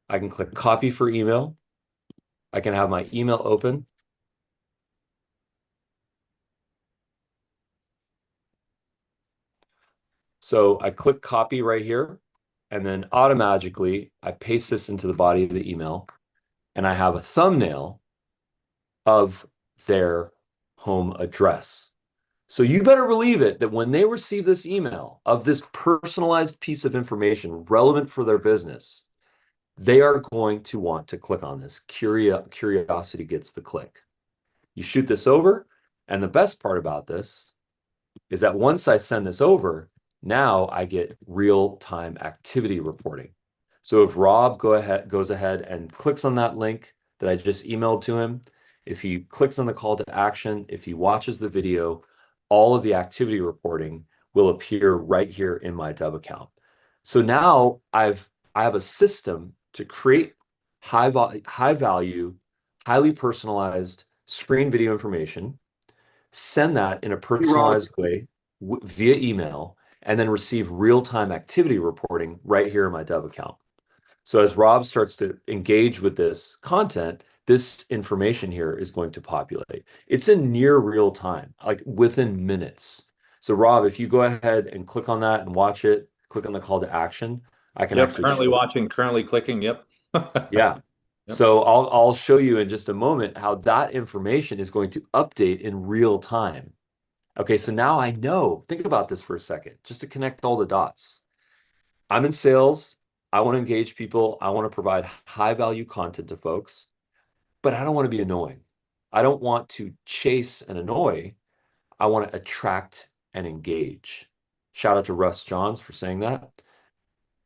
I can click copy for email. I can have my email open. So I click copy right here, and then automatically I paste this into the body of the email, and I have a thumbnail of their home address. So you better believe it that when they receive this email of this personalized piece of information relevant for their business, they are going to want to click on this. Curiosity gets the click. You shoot this over, and the best part about this is that once I send this over, now I get real-time activity reporting. So if Rob goes ahead and clicks on that link that I just emailed to him, if he clicks on the call to action, if he watches the video, all of the activity reporting will appear right here in my Dubb account. So now I have a system to create high value, highly personalized screen video information, send that in a personalized way via email, and then receive real-time activity reporting right here in my Dubb account. So as Rob starts to engage with this content, this information here is going to populate. It's in near real time, like within minutes. So Rob, if you go ahead and click on that and watch it, click on the call to action, I can actually currently watching, currently clicking. Yep. Yeah. Yep. So I'll show you in just a moment how that information is going to update in real time. Okay, so now I know, think about this for a second, just to connect all the dots. I'm in sales. I want to engage people. I want to provide high value content to folks, but I don't want to be annoying. I don't want to chase and annoy. I want to attract and engage. Shout out to Russ Johns for saying that.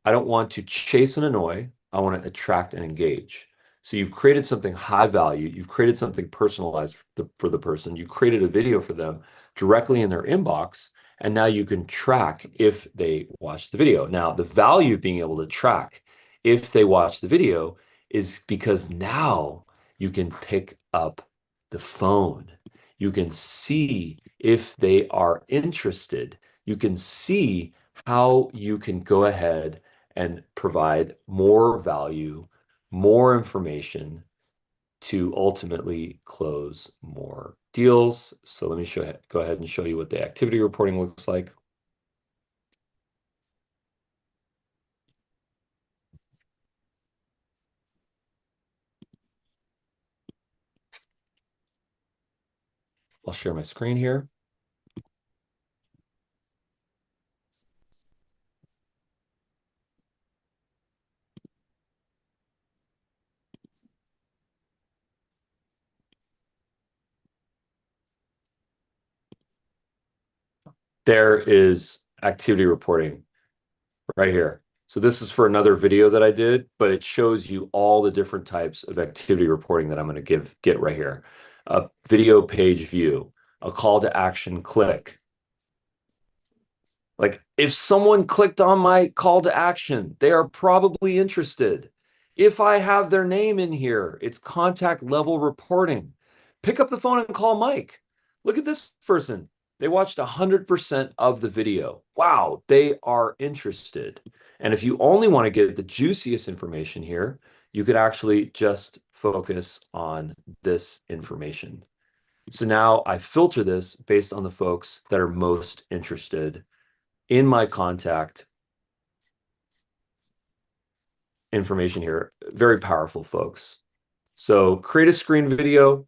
I don't want to chase and annoy. I want to attract and engage. So you've created something high value. You've created something personalized for the person. You created a video for them directly in their inbox. And now you can track if they watch the video. Now, the value of being able to track if they watch the video is because now you can pick up the phone. You can see if they are interested. You can see how you can go ahead and provide more value, more information to ultimately close more deals. So let me go ahead and show you what the activity reporting looks like. I'll share my screen here. There is activity reporting right here. So this is for another video that I did, but it shows you all the different types of activity reporting that I'm going to get right here. A video page view, a call to action click. Like if someone clicked on my call to action, they are probably interested. If I have their name in here, it's contact level reporting. Pick up the phone and call Mike. Look at this person. They watched 100% of the video. Wow, they are interested. And if you only want to get the juiciest information here, you could actually just focus on this information. So now I filter this based on the folks that are most interested in my contact information here. Very powerful, folks. So create a screen video,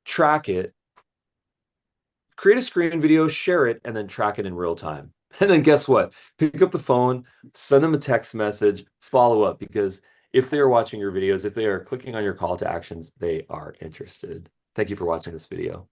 track it, create a screen video, share it, and then track it in real time. And then guess what? Pick up the phone, send them a text message, follow up, because if they are watching your videos, if they are clicking on your call to actions, they are interested. Thank you for watching this video.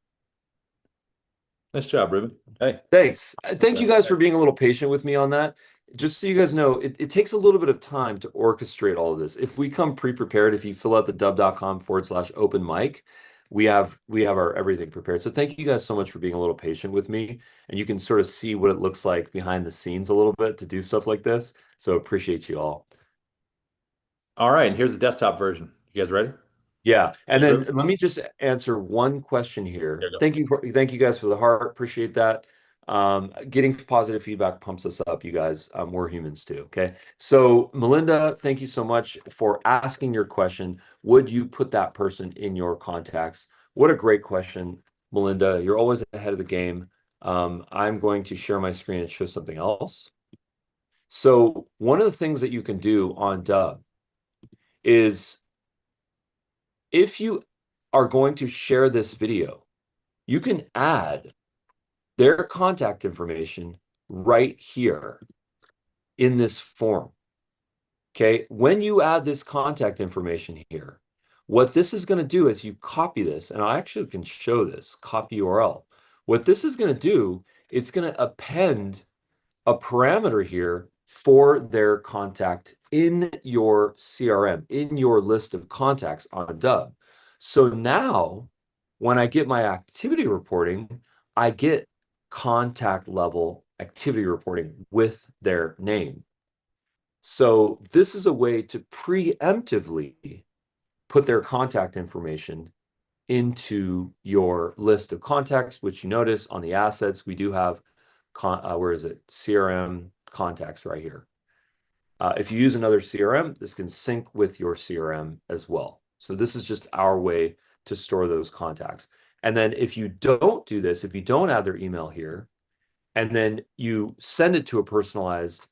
Nice job, Ruben. Hey. Thanks. Thank you guys for being a little patient with me on that. Just so you guys know, it takes a little bit of time to orchestrate all of this. If we come pre-prepared, if you fill out the dubb.com/open mic, we have our everything prepared. So thank you guys so much for being a little patient with me. And you can sort of see what it looks like behind the scenes a little bit to do stuff like this. So appreciate you all. All right, and here's the desktop version. You guys ready? Yeah, and then let me just answer one question here. Thank you guys for the heart. Appreciate that. Getting positive feedback pumps us up, you guys. We're humans too. Okay. So Melinda, thank you so much for asking your question. Would you put that person in your contacts? What a great question, Melinda. You're always ahead of the game. I'm going to share my screen and show something else. So one of the things that you can do on Dubb is if you are going to share this video, you can add their contact information right here in this form. Okay, when you add this contact information here, what this is going to do is you copy this, and I actually can show this, copy URL. What this is going to do, it's going to append a parameter here for their contact in your CRM, in your list of contacts on Dubb. So now when I get my activity reporting, I get contact level activity reporting with their name. So this is a way to preemptively put their contact information into your list of contacts, which you notice on the assets, we do have, where is it? CRM contacts right here. If you use another CRM, this can sync with your CRM as well. So this is just our way to store those contacts. And then if you don't do this, if you don't add their email here, and then you send it to a personalized,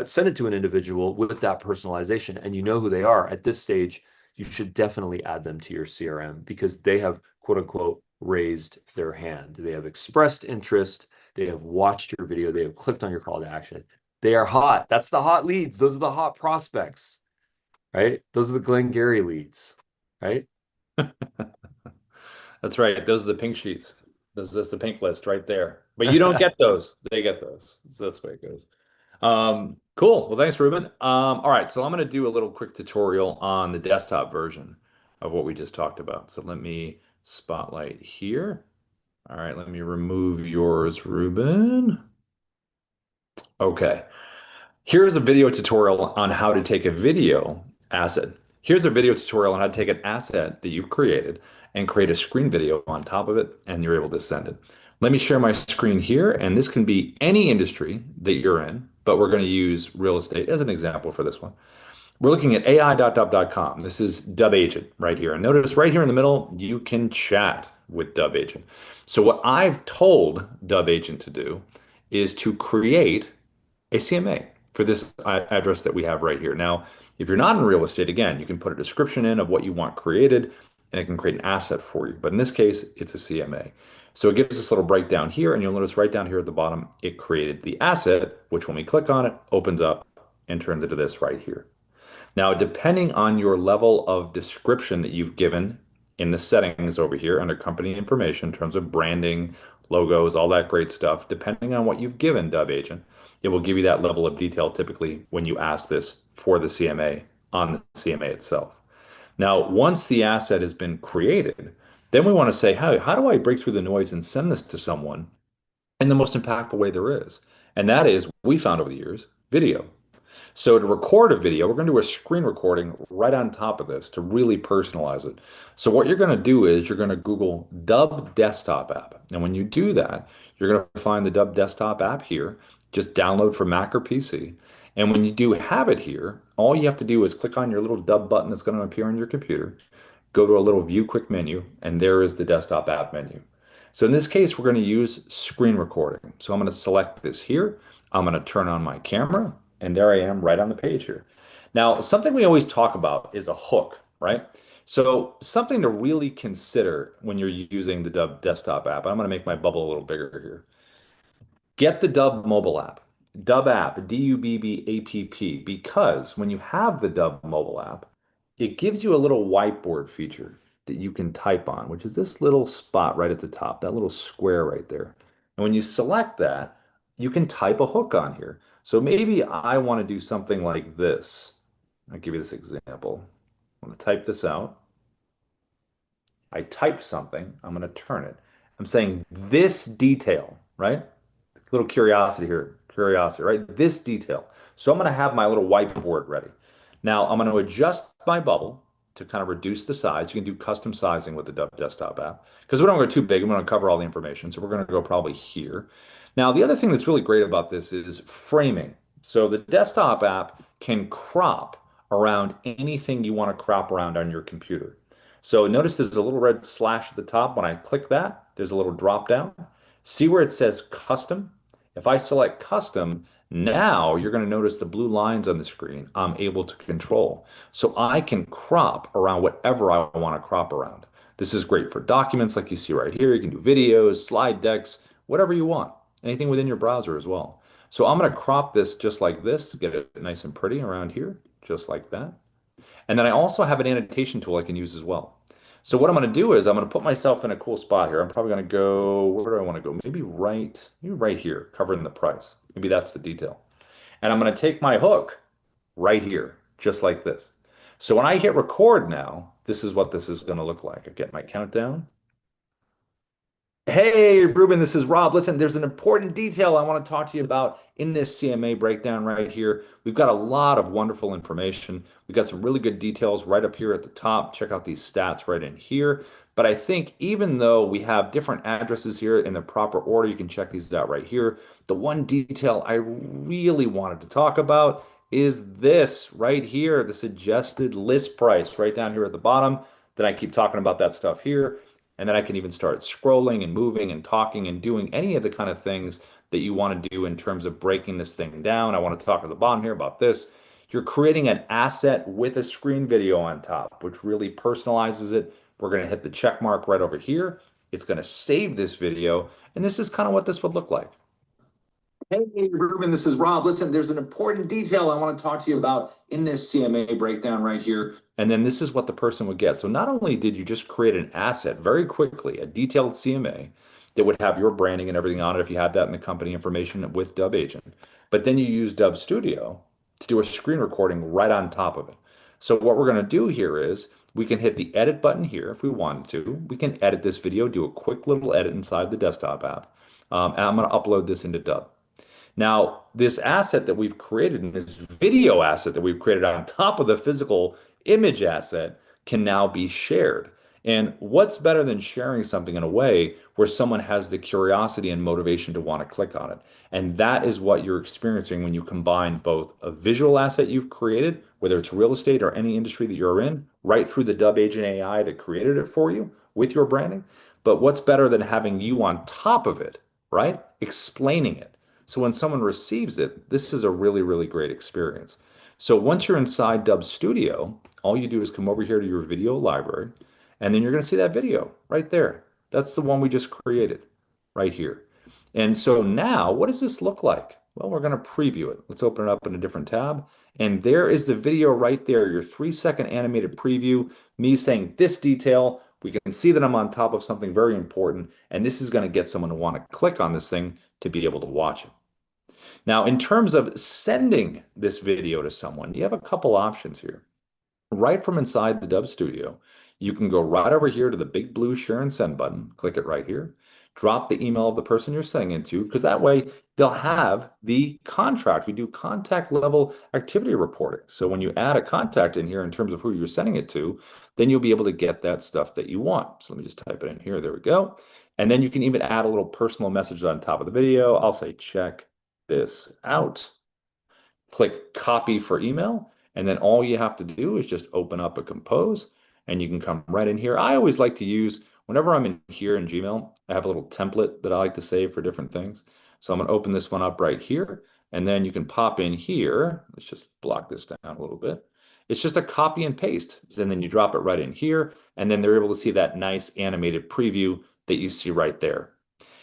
send it to an individual with that personalization, and you know who they are, at this stage, you should definitely add them to your CRM because they have, quote unquote, raised their hand. They have expressed interest. They have watched your video. They have clicked on your call to action. They are hot. That's the hot leads. Those are the hot prospects, right? Those are the Glengarry leads, right? That's right. Those are the pink sheets. That's the pink list right there. But you don't get those. They get those. So that's the way it goes. Cool. Well, thanks, Ruben. All right. So I'm going to do a little quick tutorial on the desktop version of what we just talked about. So let me spotlight here. All right, let me remove yours, Ruben. Okay. Here's a video tutorial on how to take a video asset. Here's a video tutorial on how to take an asset that you've created and create a screen video on top of it, and you're able to send it. Let me share my screen here, and this can be any industry that you're in, but we're going to use real estate as an example for this one. We're looking at ai.dubb.com. This is Dubb Agent right here. And notice right here in the middle, you can chat with Dubb Agent. So what I've told Dubb Agent to do is to create a CMA for this address that we have right here. Now, if you're not in real estate, again, you can put a description in of what you want created and it can create an asset for you. But in this case, it's a CMA. So it gives this little breakdown here, and you'll notice right down here at the bottom, it created the asset, which when we click on it, opens up and turns into this right here. Now, depending on your level of description that you've given in the settings over here under company information in terms of branding, logos, all that great stuff, depending on what you've given Dubb Agent, it will give you that level of detail typically when you ask this for the CMA on the CMA itself. Now, once the asset has been created, then we want to say, how do I break through the noise and send this to someone in the most impactful way there is? And that is, we found over the years, video. So to record a video, we're going to do a screen recording right on top of this to really personalize it. So what you're going to do is you're going to Google Dubb Desktop app. And when you do that, you're going to find the Dubb Desktop app here. Just download for Mac or PC. And when you do have it here, all you have to do is click on your little Dubb button that's going to appear on your computer, go to a little View Quick menu, and there is the desktop app menu. So in this case, we're going to use screen recording. So I'm going to select this here. I'm going to turn on my camera, and there I am right on the page here. Now, something we always talk about is a hook, right? So something to really consider when you're using the Dubb desktop app. I'm going to make my bubble a little bigger here. Get the Dubb mobile app. Dubb app, D-U-B-B-A-P-P, because when you have the Dubb mobile app, it gives you a little whiteboard feature that you can type on, which is this little spot right at the top, that little square right there. And when you select that, you can type a hook on here. So maybe I want to do something like this. I'll give you this example. I'm going to type this out. I type something. I'm going to turn it. I'm saying this detail, right? Little curiosity here, curiosity, right? This detail. So I'm going to have my little whiteboard ready. Now I'm going to adjust my bubble to kind of reduce the size. You can do custom sizing with the Dubb desktop app because we don't go too big. We want to cover all the information. So we're going to go probably here. Now, the other thing that's really great about this is framing. So the desktop app can crop around anything you want to crop around on your computer. So notice there's a little red slash at the top. When I click that, there's a little drop down. See where it says custom? If I select custom, now you're going to notice the blue lines on the screen I'm able to control. So I can crop around whatever I want to crop around. This is great for documents like you see right here. You can do videos, slide decks, whatever you want. Anything within your browser as well. So I'm going to crop this just like this to get it nice and pretty around here, just like that. And then I also have an annotation tool I can use as well. So what I'm going to do is I'm going to put myself in a cool spot here. I'm probably going to go, where do I want to go? Maybe right here, covering the price. Maybe that's the detail. And I'm going to take my hook right here, just like this. So when I hit record now, this is what this is going to look like. I get my countdown. Hey, Ruben, this is Rob. Listen, there's an important detail I want to talk to you about in this CMA breakdown right here. We've got a lot of wonderful information. We've got some really good details right up here at the top. Check out these stats right in here. But I think even though we have different addresses here in the proper order, you can check these out right here. The one detail I really wanted to talk about is this right here, the suggested list price right down here at the bottom. Then I keep talking about that stuff here. And then I can even start scrolling and moving and talking and doing any of the kind of things that you want to do in terms of breaking this thing down. I want to talk at the bottom here about this. You're creating an asset with a screen video on top, which really personalizes it. We're going to hit the check mark right over here. It's going to save this video. And this is kind of what this would look like. Hey, Ruben, this is Rob. Listen, there's an important detail I want to talk to you about in this CMA breakdown right here. And then this is what the person would get. So not only did you just create an asset very quickly, a detailed CMA that would have your branding and everything on it if you had that in the company information with Dubb Agent, but then you use Dubb Studio to do a screen recording right on top of it. So what we're going to do here is we can hit the edit button here if we wanted to. We can edit this video, do a quick little edit inside the desktop app. And I'm going to upload this into Dubb. Now, this asset that we've created and this video asset that we've created on top of the physical image asset can now be shared. And what's better than sharing something in a way where someone has the curiosity and motivation to want to click on it? And that is what you're experiencing when you combine both a visual asset you've created, whether it's real estate or any industry that you're in, right through the Dubb Agent AI that created it for you with your branding. But what's better than having you on top of it, right? Explaining it. So when someone receives it, this is a really, really great experience. So once you're inside Dubb Studio, all you do is come over here to your video library, and then you're going to see that video right there. That's the one we just created right here. And so now, what does this look like? Well, we're going to preview it. Let's open it up in a different tab. And there is the video right there, your 3-second animated preview, me saying this detail. We can see that I'm on top of something very important, and this is going to get someone to want to click on this thing to be able to watch it. Now, in terms of sending this video to someone, you have a couple options here. Right from inside the Dubb Studio, you can go right over here to the big blue share and send button, click it right here, drop the email of the person you're sending it to, because that way they'll have the contract. We do contact level activity reporting. So when you add a contact in here in terms of who you're sending it to, then you'll be able to get that stuff that you want. So let me just type it in here. There we go. And then you can even add a little personal message on top of the video. I'll say, check this out. Click copy for email. And then all you have to do is just open up a compose and you can come right in here. I always like to use, whenever I'm in here in Gmail, I have a little template that I like to save for different things. So I'm going to open this one up right here. And then you can pop in here. Let's just block this down a little bit. It's just a copy and paste. And then you drop it right in here. And then they're able to see that nice animated preview that you see right there.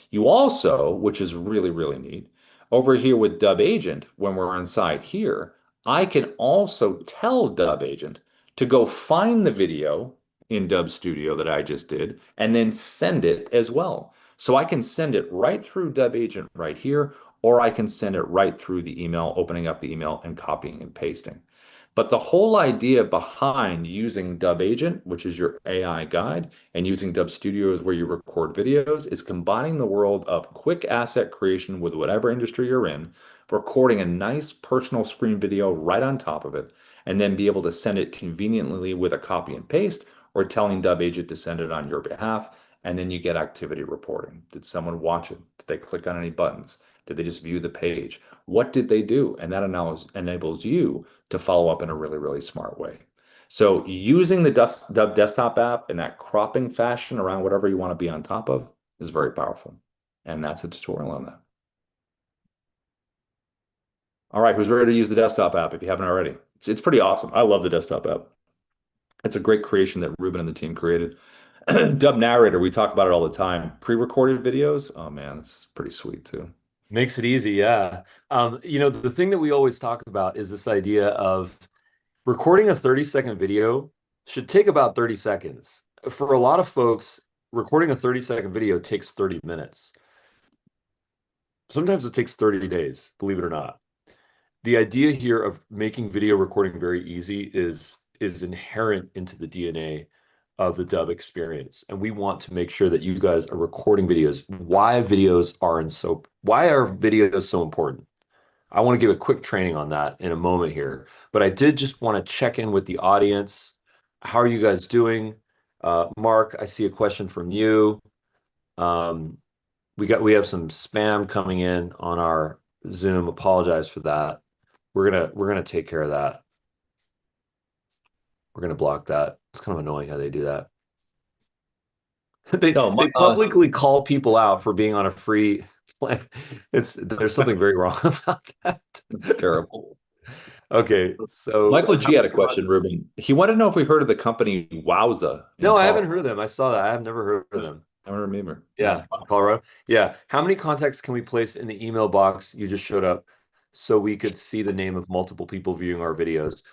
You also, which is really, really neat, over here with Dubb Agent, when we're inside here, I can also tell Dubb Agent to go find the video in Dubb Studio that I just did and then send it as well. So I can send it right through Dubb Agent right here, or I can send it right through the email, opening up the email and copying and pasting. But the whole idea behind using Dubb Agent, which is your AI guide, and using Dubb Studio is where you record videos, is combining the world of quick asset creation with whatever industry you're in, recording a nice personal screen video right on top of it, and then be able to send it conveniently with a copy and paste, or telling Dubb Agent to send it on your behalf, and then you get activity reporting. Did someone watch it? Did they click on any buttons? Did they just view the page? What did they do? And that enables you to follow up in a really, really smart way. So using the Dubb desktop app in that cropping fashion around whatever you want to be on top of is very powerful. And that's a tutorial on that. All right, who's ready to use the desktop app if you haven't already? It's pretty awesome. I love the desktop app. It's a great creation that Ruben and the team created. Dubb Narrator, we talk about it all the time. Pre-recorded videos, oh man, it's pretty sweet too. Makes it easy, yeah. The thing that we always talk about is this idea of recording a 30-second video should take about 30 seconds. For a lot of folks, recording a 30-second video takes 30 minutes. Sometimes it takes 30 days, believe it or not. The idea here of making video recording very easy is inherent into the DNA of the Dubb experience. And we want to make sure that you guys are recording videos. Why are videos so important? I want to give a quick training on that in a moment here, but I did just want to check in with the audience. How are you guys doing? Mark, I see a question from you. We have some spam coming in on our Zoom. Apologize for that. We're gonna take care of that. We're gonna block that. It's kind of annoying how they do that. They publicly call people out for being on a free plan. There's something very wrong about that. It's terrible. Okay, so Michael G had a question, Ruben. He wanted to know if we heard of the company Wowza. No, I haven't heard of them. I saw that. I have never heard of them. I don't remember. Yeah, Colorado. Yeah. How many contacts can we place in the email box you just showed up so we could see the name of multiple people viewing our videos?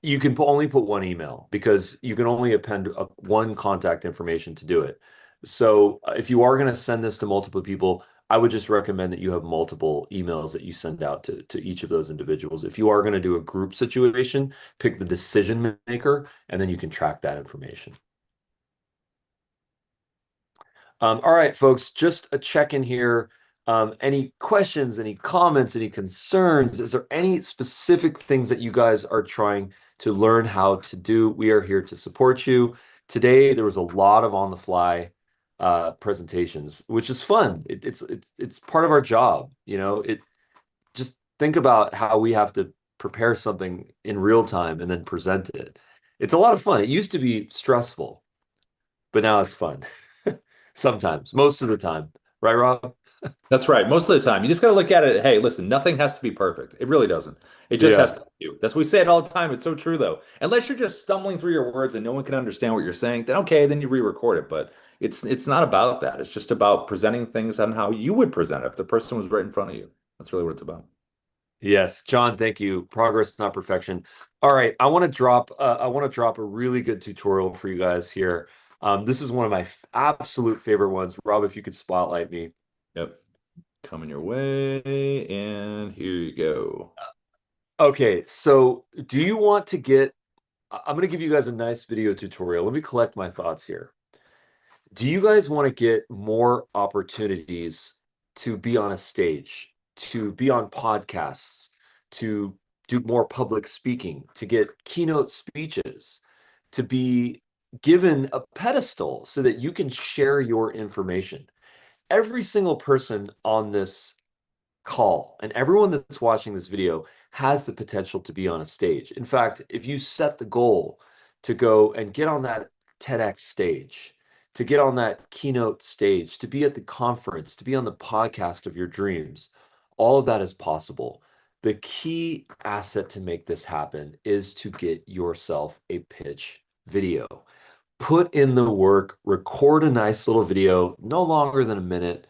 You can only put one email because you can only append one contact information to do it. So if you are going to send this to multiple people, I would just recommend that you have multiple emails that you send out to each of those individuals. If you are going to do a group situation, pick the decision maker, and then you can track that information. All right, folks, just a check-in here. Any questions, any comments, any concerns? Is there any specific things that you guys are trying to learn how to do? We are here to support you. Today, there was a lot of on-the-fly presentations, which is fun. It's part of our job. Just think about how we have to prepare something in real time and then present it. It's a lot of fun. It used to be stressful, but now it's fun. Sometimes, most of the time. Right, Rob? That's right. Most of the time, you just got to look at it. Hey, listen, nothing has to be perfect. It really doesn't. It just has to be you. That's what we say it all the time. It's so true, though. Unless you're just stumbling through your words and no one can understand what you're saying, then okay, then you re-record it. But it's not about that. It's just about presenting things on how you would present it if the person was right in front of you. That's really what it's about. Yes, John, thank you. Progress, not perfection. All right, I want to drop a really good tutorial for you guys here. This is one of my absolute favorite ones. Rob, if you could spotlight me. Yep. Coming your way, and here you go. Okay, so do you want to get, I'm going to give you guys a nice video tutorial. Let me collect my thoughts here. Do you guys want to get more opportunities to be on a stage, to be on podcasts, to do more public speaking, to get keynote speeches, to be given a pedestal so that you can share your information? Every single person on this call and everyone that's watching this video has the potential to be on a stage. In fact, if you set the goal to go and get on that TEDx stage, to get on that keynote stage, to be at the conference, to be on the podcast of your dreams, all of that is possible. The key asset to make this happen is to get yourself a pitch video. Put in the work, record a nice little video, no longer than a minute,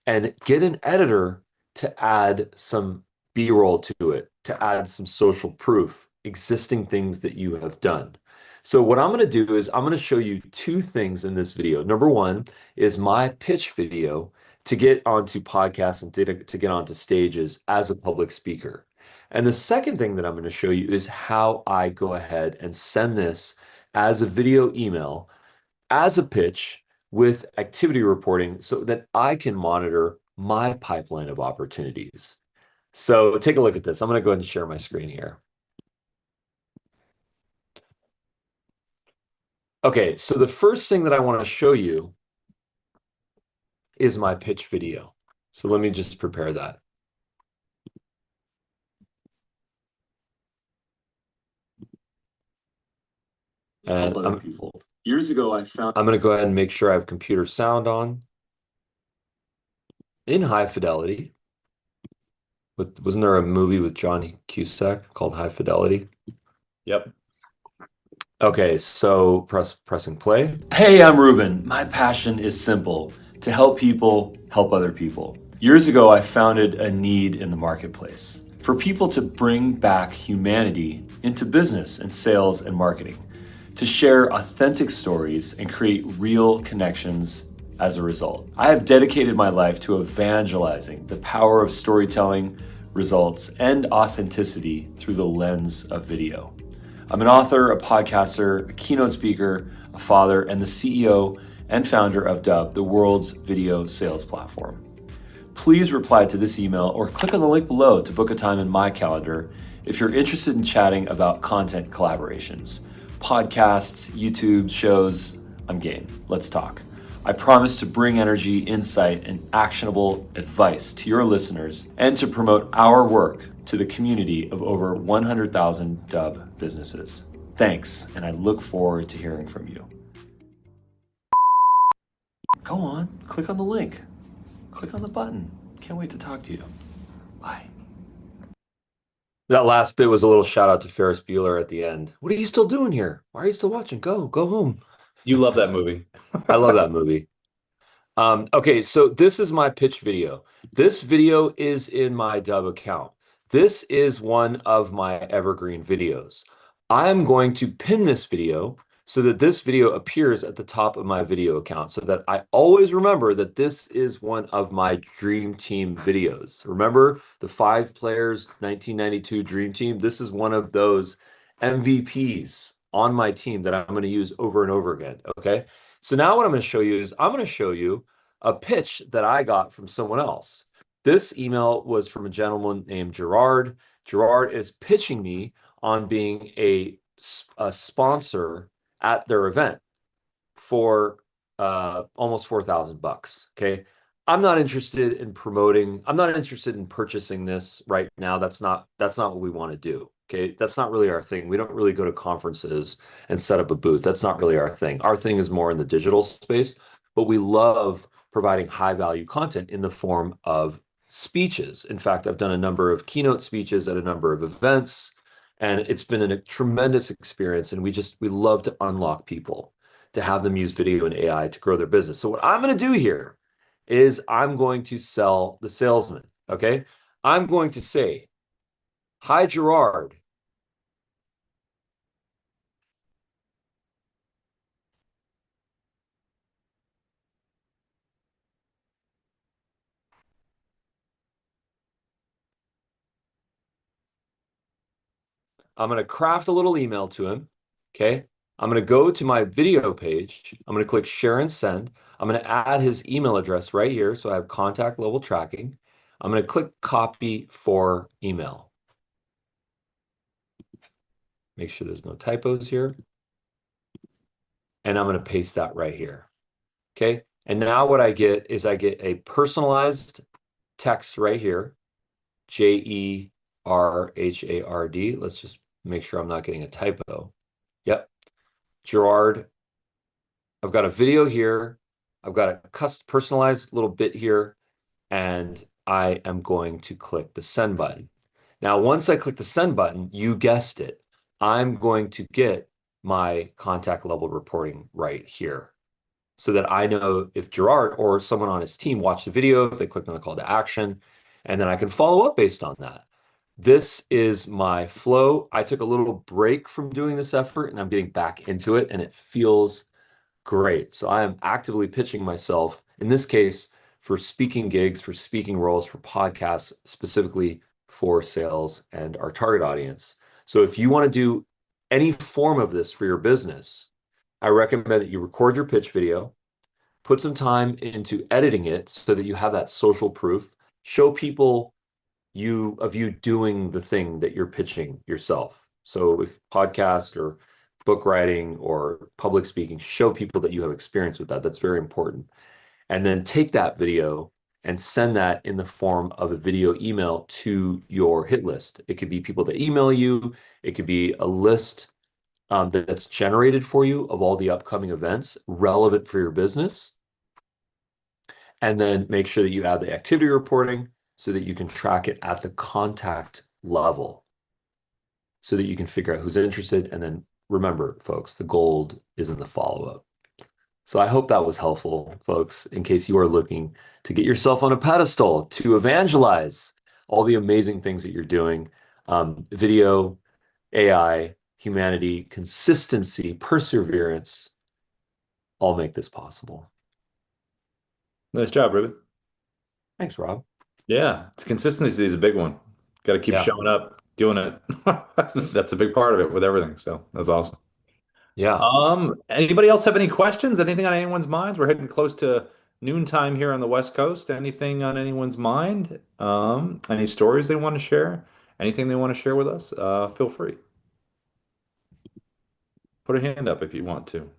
and get an editor to add some B-roll to it, to add some social proof, existing things that you have done. So what I'm going to do is I'm going to show you two things in this video. Number one is my pitch video to get onto podcasts and to get onto stages as a public speaker. And the second thing that I'm going to show you is how I go ahead and send this as a video email, as a pitch, with activity reporting so that I can monitor my pipeline of opportunities. So take a look at this. I'm going to go ahead and share my screen here. Okay, so the first thing that I want to show you is my pitch video. So let me just prepare that. And years ago, I'm going to go ahead and make sure I have computer sound on in high fidelity. Wasn't there a movie with John Cusack called High Fidelity? Yep. Okay, so pressing play. Hey, I'm Ruben. My passion is simple: to help people help other people. Years ago, I founded a need in the marketplace for people to bring back humanity into business and sales and marketing, to share authentic stories and create real connections as a result. I have dedicated my life to evangelizing the power of storytelling, results, and authenticity through the lens of video. I'm an author, a podcaster, a keynote speaker, a father, and the CEO and founder of Dubb, the world's video sales platform. Please reply to this email or click on the link below to book a time in my calendar if you're interested in chatting about content collaborations, podcasts, YouTube shows. I'm game. Let's talk. I promise to bring energy, insight, and actionable advice to your listeners and to promote our work to the community of over 100,000 Dubb businesses. Thanks, and I look forward to hearing from you. Go on, click on the link. Click on the button. Can't wait to talk to you. Bye. That last bit was a little shout out to Ferris Bueller at the end. What are you still doing here? Why are you still watching? Go home. You love that movie. I love that movie. Okay, so this is my pitch video. This video is in my Dubb account. This is one of my evergreen videos. I'm going to pin this video so that this video appears at the top of my video account so that I always remember that this is one of my Dream Team videos. Remember the 5 players 1992 Dream Team? This is one of those MVPs on my team that I'm going to use over and over again. Okay. So now what I'm going to show you is I'm going to show you a pitch that I got from someone else. This email was from a gentleman named Gerard. Gerard is pitching me on being a sponsor at their event for almost $4,000. Okay. I'm not interested in promoting, I'm not interested in purchasing this right now. That's not what we want to do. Okay. That's not really our thing. We don't really go to conferences and set up a booth. That's not really our thing. Our thing is more in the digital space, but we love providing high value content in the form of speeches. In fact, I've done a number of keynote speeches at a number of events, and it's been a tremendous experience. And we love to unlock people, to have them use video and AI to grow their business. So what I'm going to do here is I'm going to sell the salesman. Okay. I'm going to say, hi, Gerard. I'm going to craft a little email to him. Okay. I'm going to go to my video page. I'm going to click share and send. I'm going to add his email address right here. So I have contact level tracking. I'm going to click copy for email. Make sure there's no typos here. And I'm going to paste that right here. Okay. And now what I get is I get a personalized text right here. Gerhard. Let's just make sure I'm not getting a typo. Yep. Gerard. I've got a video here. I've got a personalized little bit here, and I am going to click the send button. Now, once I click the send button, you guessed it, I'm going to get my contact level reporting right here so that I know if Gerard or someone on his team watched the video, if they clicked on the call to action, and then I can follow up based on that. This is my flow. I took a little break from doing this effort and I'm getting back into it, and it feels great. So I am actively pitching myself, in this case, for speaking gigs, for speaking roles, for podcasts, specifically for sales and our target audience. So if you want to do any form of this for your business, I recommend that you record your pitch video, put some time into editing it so that you have that social proof, show people you doing the thing that you're pitching yourself. So if podcast or book writing or public speaking, show people that you have experience with that. That's very important. And then take that video and send that in the form of a video email to your hit list. It could be people that email you. It could be a list that's generated for you of all the upcoming events relevant for your business. And then make sure that you add the activity reporting so that you can track it at the contact level so that you can figure out who's interested. And then remember, folks, the gold is in the follow-up. So I hope that was helpful, folks, in case you are looking to get yourself on a pedestal to evangelize all the amazing things that you're doing. Video, AI, humanity, consistency, perseverance, all make this possible. Nice job, Ruben. Thanks, Rob. Yeah, consistency is a big one. Got to keep showing up, doing it. That's a big part of it with everything. So that's awesome. Yeah. Anybody else have any questions? Anything on anyone's minds? We're heading close to noontime here on the West Coast. Anything on anyone's mind? Any stories they want to share? Anything they want to share with us? Feel free. Put a hand up if you want to.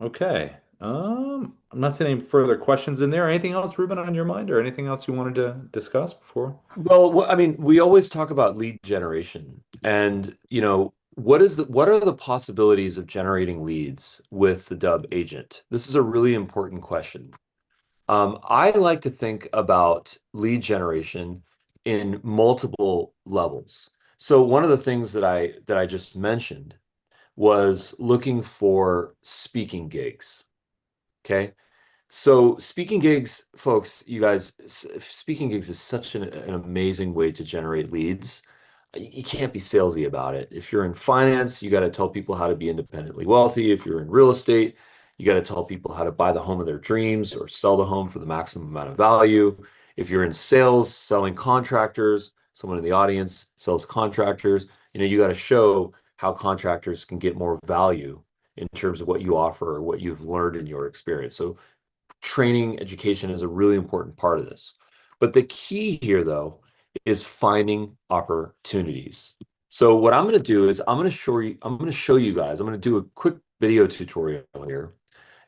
Okay. I'm not seeing any further questions in there. Anything else, Ruben, on your mind, or anything else you wanted to discuss before? Well, I mean, we always talk about lead generation, and what are the possibilities of generating leads with the Dubb agent? This is a really important question. I like to think about lead generation in multiple levels. So one of the things that I just mentioned was looking for speaking gigs. Okay. So speaking gigs, folks, you guys, speaking gigs is such an amazing way to generate leads. you can't be salesy about it. If you're in finance, you got to tell people how to be independently wealthy. If you're in real estate, you got to tell people how to buy the home of their dreams or sell the home for the maximum amount of value. If you're in sales, selling contractors, someone in the audience sells contractors, you got to show how contractors can get more value in terms of what you offer or what you've learned in your experience. So training education is a really important part of this. But the key here, though, is finding opportunities. So what I'm going to do is I'm going to show you guys, I'm going to do a quick video tutorial here,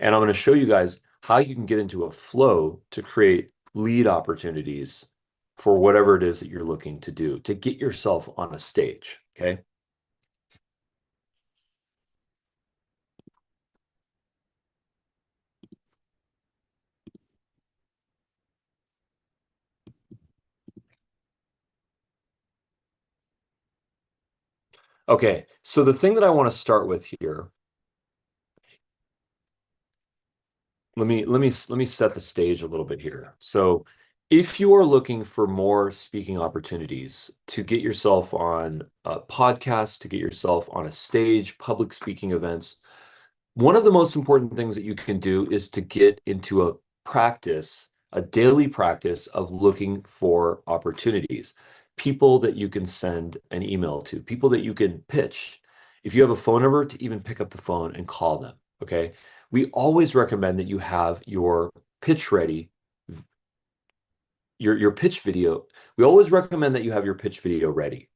and I'm going to show you guys how you can get into a flow to create lead opportunities for whatever it is that you're looking to do to get yourself on a stage, okay? Okay, so the thing that I want to start with here, let me set the stage a little bit here. So if you are looking for more speaking opportunities to get yourself on a podcast, to get yourself on a stage, public speaking events, one of the most important things that you can do is to get into a daily practice of looking for opportunities, people that you can send an email to, people that you can pitch. If you have a phone number, to even pick up the phone and call them, okay? We always recommend that you have your pitch ready, your pitch video. We always recommend that you have your pitch video ready.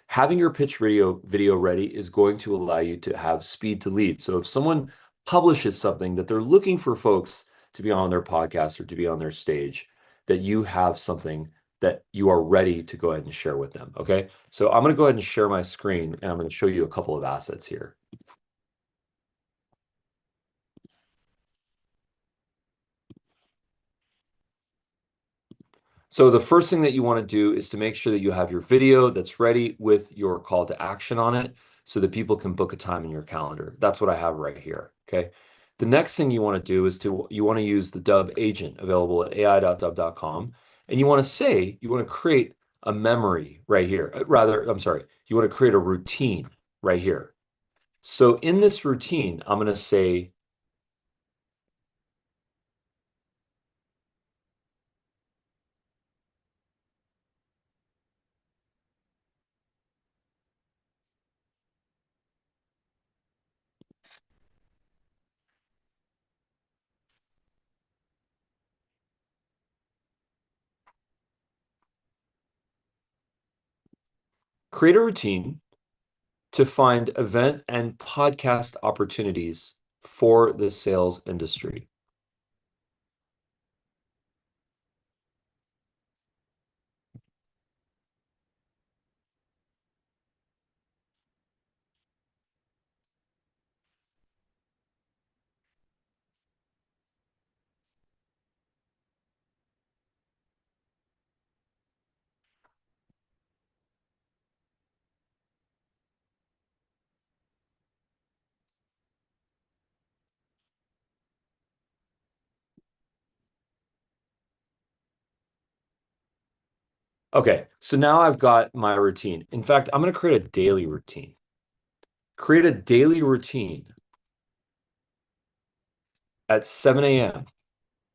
Having your pitch video ready is going to allow you to have speed to lead. So if someone publishes something that they're looking for folks to be on their podcast or to be on their stage, that you have something that you are ready to go ahead and share with them. Okay. So I'm going to go ahead and share my screen, and I'm going to show you a couple of assets here. So the first thing that you want to do is to make sure that you have your video that's ready with your call to action on it so that people can book a time in your calendar. That's what I have right here, okay? The next thing you want to do is you want to use the Dubb agent available at ai.dubb.com, and you want to create a memory right here. You want to create a routine right here. So in this routine, I'm going to say, create a routine to find event and podcast opportunities for the sales industry. Okay, so now I've got my routine. In fact, I'm going to create a daily routine. Create a daily routine at 7 a.m.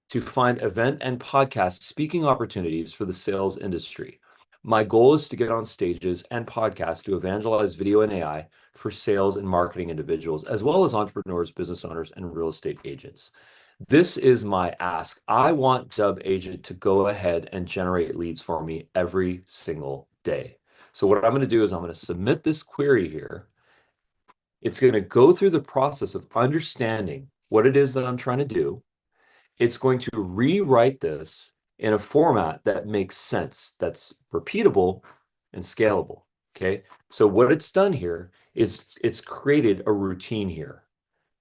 to find event and podcast speaking opportunities for the sales industry. My goal is to get on stages and podcasts to evangelize video and AI for sales and marketing individuals, as well as entrepreneurs, business owners, and real estate agents. This is my ask. I want Dubb Agent to go ahead and generate leads for me every single day. So what I'm going to do is I'm going to submit this query here. It's going to go through the process of understanding what it is that I'm trying to do. It's going to rewrite this in a format that makes sense, that's repeatable and scalable. Okay. So what it's done here is it's created a routine here.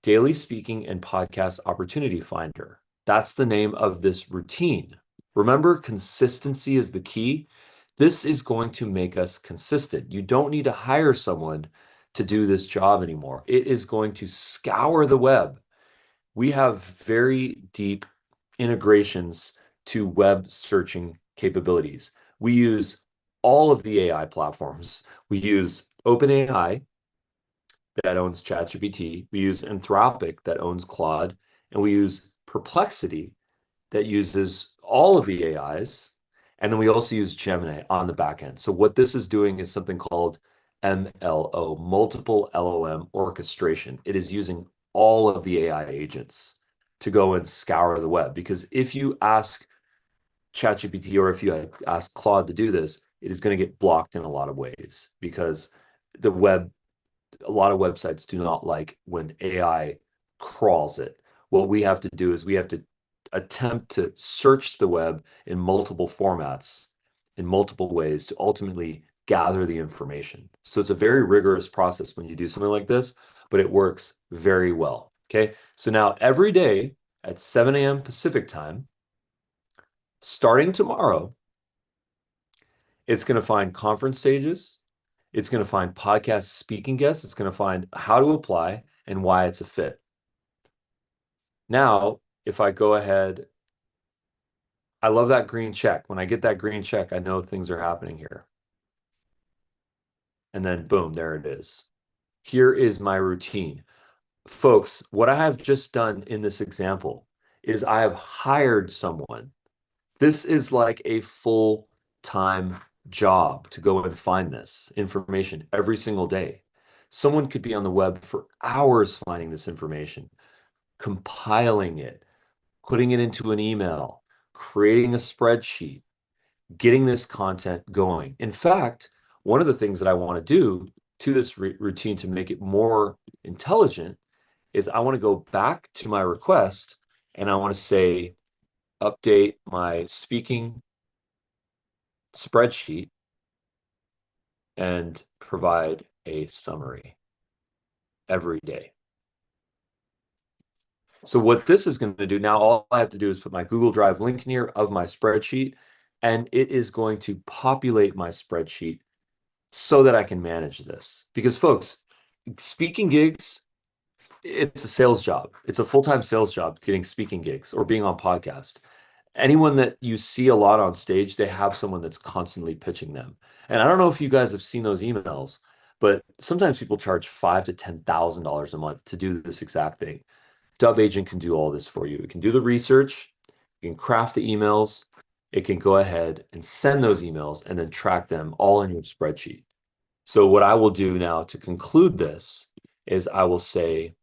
Daily Speaking and Podcast Opportunity Finder. That's the name of this routine. Remember, consistency is the key. This is going to make us consistent. You don't need to hire someone to do this job anymore. It is going to scour the web. We have very deep integrations to web searching capabilities. We use all of the AI platforms. We use OpenAI that owns ChatGPT. We use Anthropic that owns Claude, and we use Perplexity that uses all of the AIs. And then we also use Gemini on the back end. So what this is doing is something called MLO, multiple LLM orchestration. It is using all of the AI agents to go and scour the web. Because if you ask ChatGPT or if you ask Claude to do this, it is going to get blocked in a lot of ways because the web, a lot of websites do not like when AI crawls it. What we have to do is we have to attempt to search the web in multiple formats, in multiple ways to ultimately gather the information. So it's a very rigorous process when you do something like this, but it works very well. Okay. So now every day at 7 a.m. Pacific time, starting tomorrow, it's going to find conference stages. It's going to find podcast speaking guests. It's going to find how to apply and why it's a fit. Now, if I go ahead, I love that green check. When I get that green check, I know things are happening here. And then boom, there it is. Here is my routine. Folks, what I have just done in this example is I have hired someone. This is like a full-time job to go and find this information every single day. Someone could be on the web for hours finding this information, compiling it, putting it into an email, creating a spreadsheet, getting this content going. In fact, one of the things that I want to do to this routine to make it more intelligent is I want to go back to my request and I want to say, update my speaking spreadsheet and provide a summary every day. So what this is going to do now, all I have to do is put my Google Drive link in here of my spreadsheet, and it is going to populate my spreadsheet so that I can manage this. Because folks, speaking gigs, it's a sales job. It's a full-time sales job, getting speaking gigs or being on podcast. Anyone that you see a lot on stage, they have someone that's constantly pitching them. And I don't know if you guys have seen those emails, but sometimes people charge $5,000 to $10,000 a month to do this exact thing. Dubb Agent can do all this for you. It can do the research, it can craft the emails, it can go ahead and send those emails and then track them all in your spreadsheet. So what I will do now to conclude this is I will say,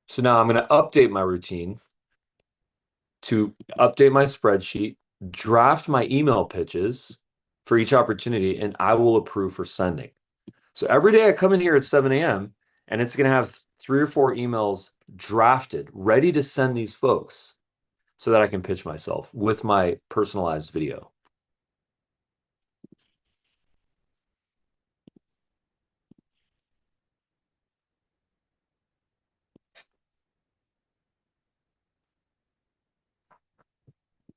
so now I'm going to update my routine to update my spreadsheet, draft my email pitches for each opportunity, and I will approve for sending. So every day I come in here at 7 a.m. and it's going to have 3 or 4 emails drafted, ready to send these folks so that I can pitch myself with my personalized video.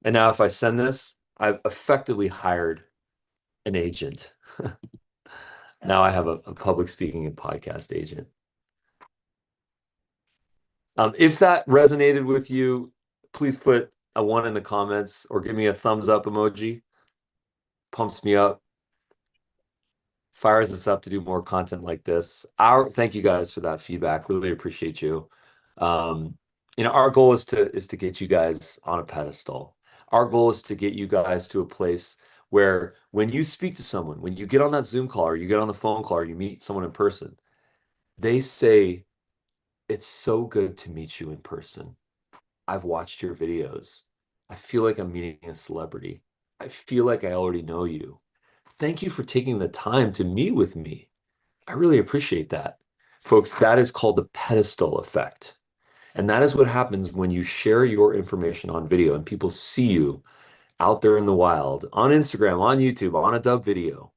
And now if I send this, I've effectively hired an agent. Now I have a public speaking and podcast agent. If that resonated with you, please put a 1 in the comments or give me a thumbs up emoji. Pumps me up, fires us up to do more content like this. Thank you guys for that feedback. Really appreciate you. Our goal is to get you guys on a pedestal. Our goal is to get you guys to a place where when you speak to someone, when you get on that Zoom call or you get on the phone call or you meet someone in person, they say, "It's so good to meet you in person. I've watched your videos. I feel like I'm meeting a celebrity. I feel like I already know you. Thank you for taking the time to meet with me. I really appreciate that." Folks, that is called the pedestal effect. And that is what happens when you share your information on video and people see you out there in the wild, on Instagram, on YouTube, on a Dubb video.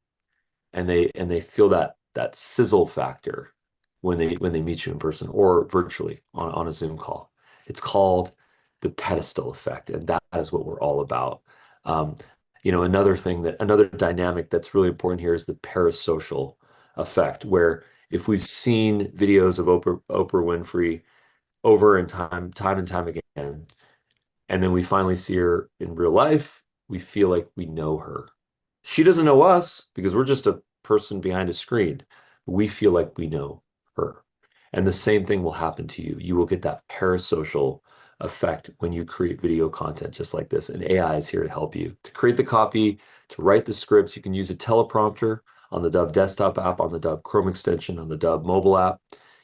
and they feel that sizzle factor when they meet you in person or virtually on a Zoom call. It's called the pedestal effect, and that is what we're all about. Another dynamic that's really important here is the parasocial effect, where if we've seen videos of Oprah Winfrey over and time and time again, and then we finally see her in real life, we feel like we know her. She doesn't know us because we're just a person behind a screen. We feel like we know her. And the same thing will happen to you. You will get that parasocial effect when you create video content just like this. And AI is here to help you. To create the copy, to write the scripts, you can use a teleprompter on the Dubb desktop app, on the Dubb Chrome extension, on the Dubb mobile app.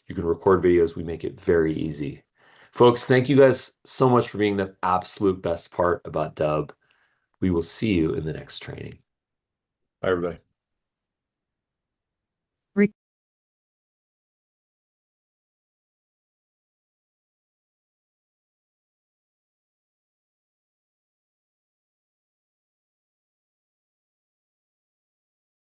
You can record videos. We make it very easy. Folks, thank you guys so much for being the absolute best part about Dubb. We will see you in the next training. Bye, everybody.